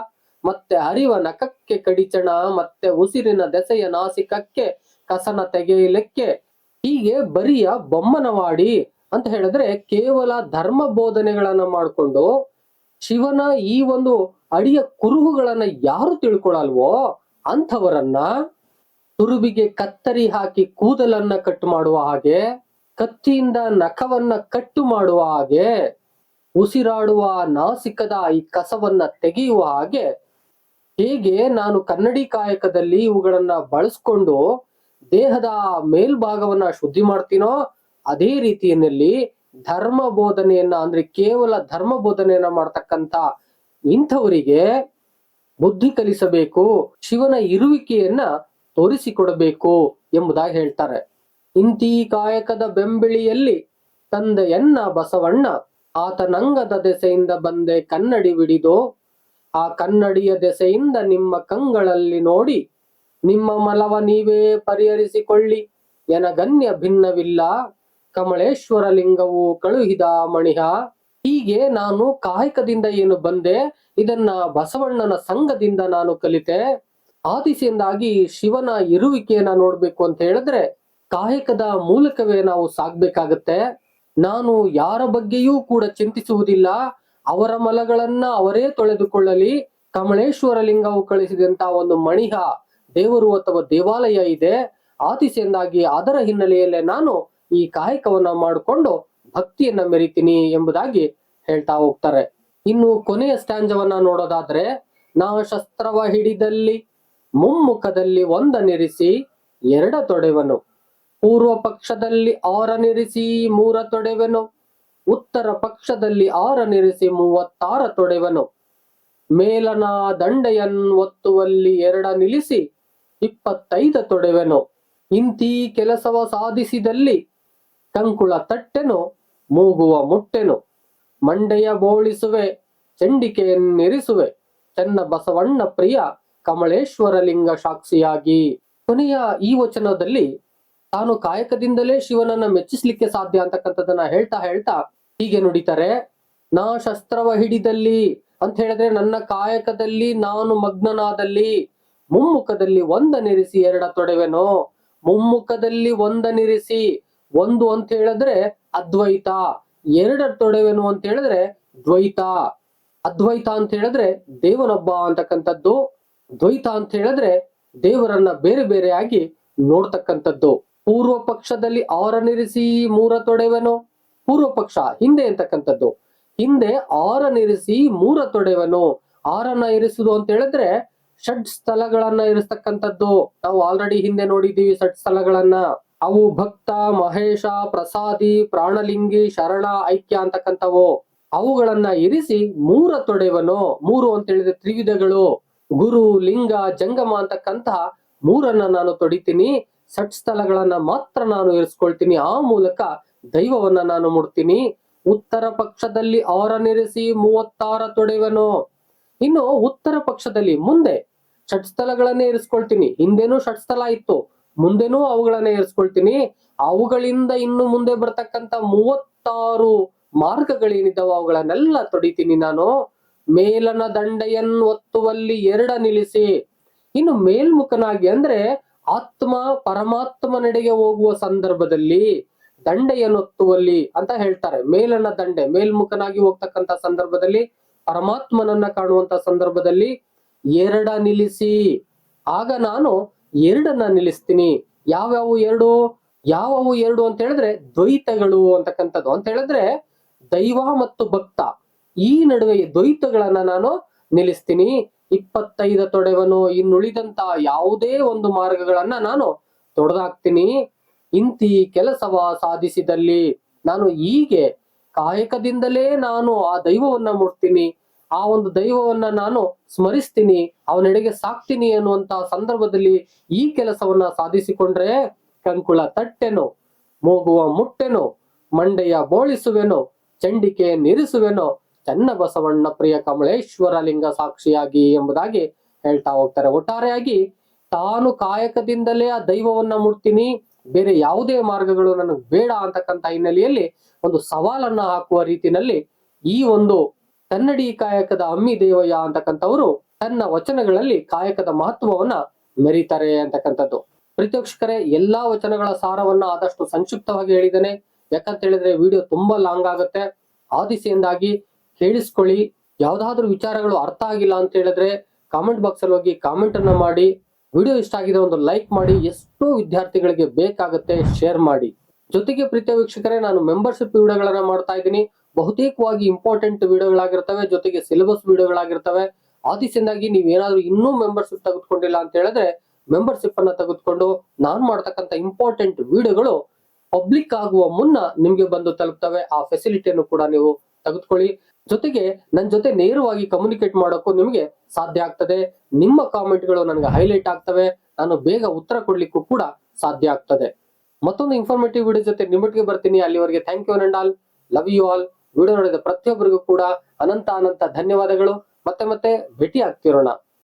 ಮತ್ತೆ ಹರಿವ ನಖಕ್ಕೆ ಕಡಿಚಣ, ಮತ್ತೆ ಉಸಿರಿನ ದೆಸೆಯ ನಾಸಿಕಕ್ಕೆ ಕಸನ ತೆಗೆಯಲಿಕ್ಕೆ. ಹೀಗೆ ಬರಿಯ ಬೊಮ್ಮನವಾಡಿ ಅಂತ ಹೇಳಿದ್ರೆ ಕೇವಲ ಧರ್ಮ ಬೋಧನೆಗಳನ್ನ ಮಾಡಿಕೊಂಡು ಶಿವನ ಈ ಒಂದು ಅಡಿಯ ಕುರುಹುಗಳನ್ನ ಯಾರು ತಿಳ್ಕೊಳಲ್ವೋ ಅಂಥವರನ್ನ ತುರುಬಿಗೆ ಕತ್ತರಿ ಹಾಕಿ ಕೂದಲನ್ನ ಕಟ್ಟು ಮಾಡುವ ಹಾಗೆ, ಕತ್ತಿಯಿಂದ ನಖವನ್ನ ಕಟ್ಟು ಮಾಡುವ ಹಾಗೆ, ಉಸಿರಾಡುವ ನಾಸಿಕದ ಈ ಕಸವನ್ನ ತೆಗೆಯುವ ಹಾಗೆ ಹೇಗೆ ನಾನು ಕನ್ನಡಿ ಕಾಯಕದಲ್ಲಿ ಇವುಗಳನ್ನ ಬಳಸ್ಕೊಂಡು ದೇಹದ ಮೇಲ್ಭಾಗವನ್ನ ಶುದ್ಧಿ ಮಾಡ್ತೀನೋ, ಅದೇ ರೀತಿಯಲ್ಲಿ ಧರ್ಮ ಬೋಧನೆಯನ್ನ ಅಂದ್ರೆ ಕೇವಲ ಧರ್ಮ ಬೋಧನೆಯನ್ನ ಮಾಡ್ತಕ್ಕಂತ ಇಂಥವರಿಗೆ ಬುದ್ಧಿ ಕಲಿಸಬೇಕು, ಶಿವನ ಇರುವಿಕೆಯನ್ನ ತೋರಿಸಿಕೊಡಬೇಕು ಎಂಬುದಾಗಿ ಹೇಳ್ತಾರೆ. ಇಂತಿ ಕಾಯಕದ ಬೆಂಬಿಳಿಯಲ್ಲಿ ತಂದೆಯನ್ನ ಬಸವಣ್ಣ, ಆತನಂಗದ ದೆಸೆಯಿಂದ ಬಂದೆ ಕನ್ನಡಿ ಬಿಡಿದೋ, ಆ ಕನ್ನಡಿಯ ದೆಸೆಯಿಂದ ನಿಮ್ಮ ಕಂಗಳಲ್ಲಿ ನೋಡಿ, ನಿಮ್ಮ ಮಲವ ನೀವೇ ಪರಿಹರಿಸಿಕೊಳ್ಳಿ, ಎನಗನ್ಯ ಭಿನ್ನವಿಲ್ಲ, ಕಮಲೇಶ್ವರ ಲಿಂಗವು ಕಳುಹಿದ ಮಣಿಹ. ಹೀಗೆ ನಾನು ಕಾಯಕದಿಂದ ಏನು ಬಂದೆ, ಇದನ್ನ ಬಸವಣ್ಣನ ಸಂಘದಿಂದ ನಾನು ಕಲಿತೆ. ಆ ದಿಸೆಯಿಂದಾಗಿ ಶಿವನ ಇರುವಿಕೆಯನ್ನ ನೋಡ್ಬೇಕು ಅಂತ ಹೇಳಿದ್ರೆ ಕಾಯಕದ ಮೂಲಕವೇ ನಾವು ಸಾಗ್ಬೇಕಾಗತ್ತೆ. ನಾನು ಯಾರ ಬಗ್ಗೆಯೂ ಕೂಡ ಚಿಂತಿಸುವುದಿಲ್ಲ, ಅವರ ಮಲಗಳನ್ನ ಅವರೇ ತೊಳೆದುಕೊಳ್ಳಲಿ. ಕಮಲೇಶ್ವರ ಲಿಂಗವು ಕಳಿಸಿದಂತ ಒಂದು ಮಣಿಹ ದೇವರು ಅಥವಾ ದೇವಾಲಯ ಇದೆ. ಆ ದಿಸೆಯಿಂದಾಗಿ ಅದರ ಹಿನ್ನೆಲೆಯಲ್ಲೇ ನಾನು ಈ ಕಾಯಕವನ್ನ ಮಾಡಿಕೊಂಡು ಭಕ್ತಿಯನ್ನ ಮೆರಿತೀನಿ ಎಂಬುದಾಗಿ ಹೇಳ್ತಾ ಹೋಗ್ತಾರೆ. ಇನ್ನು ಕೊನೆಯ ಸ್ಟ್ಯಾಂಜವನ್ನ ನೋಡೋದಾದ್ರೆ, ನಾ ಶಸ್ತ್ರವ ಹಿಡಿದಲ್ಲಿ ಮುಮ್ಮುಖದಲ್ಲಿ ಒಂದನಿರಿಸಿ ಎರಡ ತೊಡೆವನು, ಪೂರ್ವ ಪಕ್ಷದಲ್ಲಿ ಆರನಿರಿಸಿ ಮೂರ ತೊಡೆವನು, ಉತ್ತರ ಪಕ್ಷದಲ್ಲಿ ಆರನಿರಿಸಿ 36 ತೊಡೆವನು, ಮೇಲನ ದಂಡೆಯನ್ ಒತ್ತುವಲ್ಲಿ ಎರಡ ನಿಲ್ಲಿಸಿ 25 ತೊಡೆವನು. ಇಂತಿ ಕೆಲಸವ ಸಾಧಿಸಿದಲ್ಲಿ ಕಂಕುಳ ತಟ್ಟೆನು, ಮೂಗುವ ಮುಟ್ಟೆನು, ಮಂಡೆಯ ಬೋಳಿಸುವೆ, ಚಂಡಿಕೆಯನ್ನಿರಿಸುವೆ, ಚೆನ್ನ ಬಸವಣ್ಣ ಪ್ರಿಯ ಕಮಲೇಶ್ವರ ಲಿಂಗ ಸಾಕ್ಷಿಯಾಗಿ. ಕೊನೆಯ ಈ ವಚನದಲ್ಲಿ ತಾನು ಕಾಯಕದಿಂದಲೇ ಶಿವನನ್ನ ಮೆಚ್ಚಿಸ್ಲಿಕ್ಕೆ ಸಾಧ್ಯ ಅಂತಕ್ಕಂಥದ್ದನ್ನ ಹೇಳ್ತಾ ಹೇಳ್ತಾ ಹೀಗೆ ನುಡಿತಾರೆ. ನಾ ಶಸ್ತ್ರವ ಹಿಡಿದಲ್ಲಿ ಅಂತ ಹೇಳಿದ್ರೆ ನನ್ನ ಕಾಯಕದಲ್ಲಿ ನಾನು ಮಗ್ನನಾದಲ್ಲಿ ಮುಮ್ಮುಖದಲ್ಲಿ ಒಂದನಿರಿಸಿ ಎರಡ ತೊಡೆವೆನೋ. ಮುಮ್ಮುಖದಲ್ಲಿ ಒಂದನಿರಿಸಿ, ಒಂದು ಅಂತ ಹೇಳಿದ್ರೆ ಅದ್ವೈತ, ಎರಡ ತೊಡೆವೆನು ಅಂತ ಹೇಳಿದ್ರೆ ದ್ವೈತ. ಅದ್ವೈತ ಅಂತ ಹೇಳಿದ್ರೆ ದೇವನೊಬ್ಬ ಅಂತಕ್ಕಂಥದ್ದು, ದ್ವೈತ ಅಂತ ಹೇಳಿದ್ರೆ ದೇವರನ್ನ ಬೇರೆ ಬೇರೆಯಾಗಿ ನೋಡ್ತಕ್ಕಂಥದ್ದು. ಪೂರ್ವ ಪಕ್ಷದಲ್ಲಿ ಆರನಿರಿಸಿ ಮೂರ ತೊಡೆವನು, ಪೂರ್ವ ಪಕ್ಷ ಹಿಂದೆ ಅಂತಕ್ಕಂಥದ್ದು, ಹಿಂದೆ ಆರನಿರಿಸಿ ಮೂರ ತೊಡೆವನು. ಆರನ್ನ ಇರಿಸುದು ಅಂತ ಹೇಳಿದ್ರೆ ಷಡ್ ಸ್ಥಳಗಳನ್ನ ಇರಿಸ್ತಕ್ಕಂಥದ್ದು. ನಾವು ಆಲ್ರೆಡಿ ಹಿಂದೆ ನೋಡಿದ್ದೀವಿ ಷಡ್ ಸ್ಥಳಗಳನ್ನ. ಅವು ಭಕ್ತ, ಮಹೇಶ, ಪ್ರಸಾದಿ, ಪ್ರಾಣಲಿಂಗಿ, ಶರಣ, ಐಕ್ಯ ಅಂತಕ್ಕಂಥವು. ಅವುಗಳನ್ನ ಇರಿಸಿ ಮೂರ ತೊಡೆವನು. ಮೂರು ಅಂತ ಹೇಳಿದ್ರೆ ತ್ರಿವಿಧಗಳು, ಗುರು, ಲಿಂಗ, ಜಂಗಮ ಅಂತಕ್ಕಂತಹ ಮೂರನ್ನ ನಾನು ತೊಡಿತೀನಿ. ಷಟ್ ಸ್ಥಳಗಳನ್ನ ಮಾತ್ರ ನಾನು ಇರಿಸ್ಕೊಳ್ತೀನಿ. ಆ ಮೂಲಕ ದೈವವನ್ನ ನಾನು ಮುಡ್ತೀನಿ. ಉತ್ತರ ಪಕ್ಷದಲ್ಲಿ ಆರನಿರಿಸಿ 36 ತೊಡೆವನು. ಇನ್ನು ಉತ್ತರ ಪಕ್ಷದಲ್ಲಿ ಮುಂದೆ ಷಟ್ಸ್ಥಳಗಳನ್ನೇ ಇರಿಸ್ಕೊಳ್ತೀನಿ. ಹಿಂದೆನೂ ಷಟ್ಸ್ಥಳ ಇತ್ತು, ಮುಂದೆನೂ ಅವುಗಳನ್ನೇ ಇರಿಸ್ಕೊಳ್ತೀನಿ. ಅವುಗಳಿಂದ ಇನ್ನು ಮುಂದೆ ಬರ್ತಕ್ಕಂಥ 36 ಮಾರ್ಗಗಳೇನಿದ್ದಾವ ಅವುಗಳನ್ನೆಲ್ಲ ತೊಡಿತೀನಿ ನಾನು. ಮೇಲನ ದಂಡೆಯನ್ ಒತ್ತುವಲ್ಲಿ ಎರಡ ನಿಲ್ಲಿಸಿ. ಇನ್ನು ಮೇಲ್ಮುಖನಾಗಿ ಅಂದ್ರೆ ಆತ್ಮ ಪರಮಾತ್ಮನೆಡೆಗೆ ಹೋಗುವ ಸಂದರ್ಭದಲ್ಲಿ ದಂಡೆಯನ್ನೊತ್ತುವಲ್ಲಿ ಅಂತ ಹೇಳ್ತಾರೆ. ಮೇಲನ ದಂಡೆ, ಮೇಲ್ಮುಖನಾಗಿ ಹೋಗ್ತಕ್ಕಂಥ ಸಂದರ್ಭದಲ್ಲಿ, ಪರಮಾತ್ಮನನ್ನ ಕಾಣುವಂತ ಸಂದರ್ಭದಲ್ಲಿ ಎರಡ ನಿಲ್ಲಿಸಿ. ಆಗ ನಾನು ಎರಡನ್ನ ನಿಲ್ಲಿಸ್ತೀನಿ. ಯಾವ್ಯಾವು ಎರಡು? ಯಾವವು ಎರಡು ಅಂತ ಹೇಳಿದ್ರೆ ದ್ವೈತಗಳು ಅಂತಕ್ಕಂಥದ್ದು. ಅಂತ ಹೇಳಿದ್ರೆ ದೈವ ಮತ್ತು ಭಕ್ತ, ಈ ನಡುವೆ ದ್ವೈತಗಳನ್ನ ನಾನು ನಿಲ್ಲಿಸ್ತೀನಿ. 25 ತೊಡೆವನು. ಇನ್ನುಳಿದಂತ ಯಾವುದೇ ಒಂದು ಮಾರ್ಗಗಳನ್ನ ನಾನು ತೊಡೆದಾಕ್ತೀನಿ. ಇಂತಿ ಕೆಲಸವ ಸಾಧಿಸಿದಲ್ಲಿ ನಾನು ಹೀಗೆ ಕಾಯಕದಿಂದಲೇ ನಾನು ಆ ದೈವವನ್ನ ಮುಟ್ತೀನಿ, ಆ ಒಂದು ದೈವವನ್ನ ನಾನು ಸ್ಮರಿಸ್ತೀನಿ, ಅವನೆಡೆಗೆ ಸಾಕ್ತೀನಿ ಅನ್ನುವಂತಹ ಸಂದರ್ಭದಲ್ಲಿ ಈ ಕೆಲಸವನ್ನ ಸಾಧಿಸಿಕೊಂಡ್ರೆ ಕಂಕುಳ ತಟ್ಟೆನು, ಮೂಗುವ ಮುಟ್ಟೆನು, ಮಂಡೆಯ ಬೋಳಿಸುವೆನು, ಚಂಡಿಕೆ ನಿರಿಸುವೆನು, ಚೆನ್ನ ಬಸವಣ್ಣ ಪ್ರಿಯ ಕಮಲೇಶ್ವರ ಲಿಂಗ ಸಾಕ್ಷಿಯಾಗಿ ಎಂಬುದಾಗಿ ಹೇಳ್ತಾ ಹೋಗ್ತಾರೆ. ಒಟ್ಟಾರೆಯಾಗಿ ತಾನು ಕಾಯಕದಿಂದಲೇ ಆ ದೈವವನ್ನ ಮುಟ್ತೀನಿ, ಬೇರೆ ಯಾವುದೇ ಮಾರ್ಗಗಳು ನನಗೆ ಬೇಡ ಅಂತಕ್ಕಂಥ ಹಿನ್ನೆಲೆಯಲ್ಲಿ ಒಂದು ಸವಾಲನ್ನ ಹಾಕುವ ರೀತಿನಲ್ಲಿ ಈ ಒಂದು ಕನ್ನಡಿ ಕಾಯಕದ ಅಮ್ಮಿ ದೇವಯ್ಯ ಅಂತಕ್ಕಂಥವ್ರು ತನ್ನ ವಚನಗಳಲ್ಲಿ ಕಾಯಕದ ಮಹತ್ವವನ್ನ ಮೆರೀತಾರೆ ಅಂತಕ್ಕಂಥದ್ದು. ಪ್ರೀತಿವೀಕ್ಷಕರೇ, ಎಲ್ಲಾ ವಚನಗಳ ಸಾರವನ್ನ ಆದಷ್ಟು ಸಂಕ್ಷಿಪ್ತವಾಗಿ ಹೇಳಿದ್ದೇನೆ. ಯಾಕಂತ ಹೇಳಿದ್ರೆ ವಿಡಿಯೋ ತುಂಬಾ ಲಾಂಗ್ ಆಗುತ್ತೆ. ಆ ದಿಸೆಯಿಂದಾಗಿ ಕೇಳಿಸ್ಕೊಳ್ಳಿ. ಯಾವ್ದಾದ್ರು ವಿಚಾರಗಳು ಅರ್ಥ ಆಗಿಲ್ಲ ಅಂತ ಹೇಳಿದ್ರೆ ಕಾಮೆಂಟ್ ಬಾಕ್ಸ್ ಅಲ್ಲಿ ಹೋಗಿ ಕಾಮೆಂಟ್ ಅನ್ನ ಮಾಡಿ. ವಿಡಿಯೋ ಇಷ್ಟ ಆಗಿದೆ ಒಂದು ಲೈಕ್ ಮಾಡಿ. ಎಷ್ಟೋ ವಿದ್ಯಾರ್ಥಿಗಳಿಗೆ ಬೇಕಾಗುತ್ತೆ, ಶೇರ್ ಮಾಡಿ. ಜೊತೆಗೆ ಪ್ರೀತಿಯ ವೀಕ್ಷಕರೇ, ನಾನು ಮೆಂಬರ್ಶಿಪ್ ವಿಡಿಯೋಗಳನ್ನ ಮಾಡ್ತಾ ಇದ್ದೀನಿ. ಬಹುತೇಕವಾಗಿ ಇಂಪಾರ್ಟೆಂಟ್ ವಿಡಿಯೋಗಳಾಗಿರ್ತವೆ, ಜೊತೆಗೆ ಸಿಲೆಬಸ್ ವಿಡಿಯೋಗಳಾಗಿರ್ತವೆ. ಆ ದಿಸೆಯಿಂದಾಗಿ ನೀವೇನಾದ್ರೂ ಇನ್ನೂ ಮೆಂಬರ್ಶಿಪ್ ತೆಗೆದುಕೊಂಡಿಲ್ಲ ಅಂತ ಹೇಳಿದ್ರೆ ಮೆಂಬರ್ಶಿಪ್ ಅನ್ನ ತೆಗೆದುಕೊಂಡು ನಾನ್ ಮಾಡ್ತಕ್ಕಂಥ ಇಂಪಾರ್ಟೆಂಟ್ ವಿಡಿಯೋಗಳು ಪಬ್ಲಿಕ್ ಆಗುವ ಮುನ್ನ ನಿಮ್ಗೆ ಬಂದು ತಲುಪ್ತವೆ. ಆ ಫೆಸಿಲಿಟಿಯನ್ನು ಕೂಡ ನೀವು ತೆಗೆದುಕೊಳ್ಳಿ. ಜೊತೆಗೆ ನನ್ನ ಜೊತೆ ನೇರವಾಗಿ ಕಮ್ಯುನಿಕೇಟ್ ಮಾಡೋಕ್ಕೂ ನಿಮಗೆ ಸಾಧ್ಯ ಆಗ್ತದೆ. ನಿಮ್ಮ ಕಾಮೆಂಟ್ಗಳು ನನಗೆ ಹೈಲೈಟ್ ಆಗ್ತವೆ, ನಾನು ಬೇಗ ಉತ್ತರ ಕೊಡ್ಲಿಕ್ಕೂ ಕೂಡ ಸಾಧ್ಯ ಆಗ್ತದೆ. ಮತ್ತೊಂದು ಇನ್ಫಾರ್ಮೇಟಿವ್ ವಿಡಿಯೋ ಜೊತೆ ನಿಮ್ಮೊಟ್ಟಿಗೆ ಬರ್ತೀನಿ. ಅಲ್ಲಿವರೆಗೆ thank you and all, love you all. Video ನೋಡಿದ ಪ್ರತಿಯೊಬ್ಬರಿಗೂ ಕೂಡ ಅನಂತ ಧನ್ಯವಾದಗಳು. ಮತ್ತೆ ಭೇಟಿ ಆಗ್ತಿರೋಣ.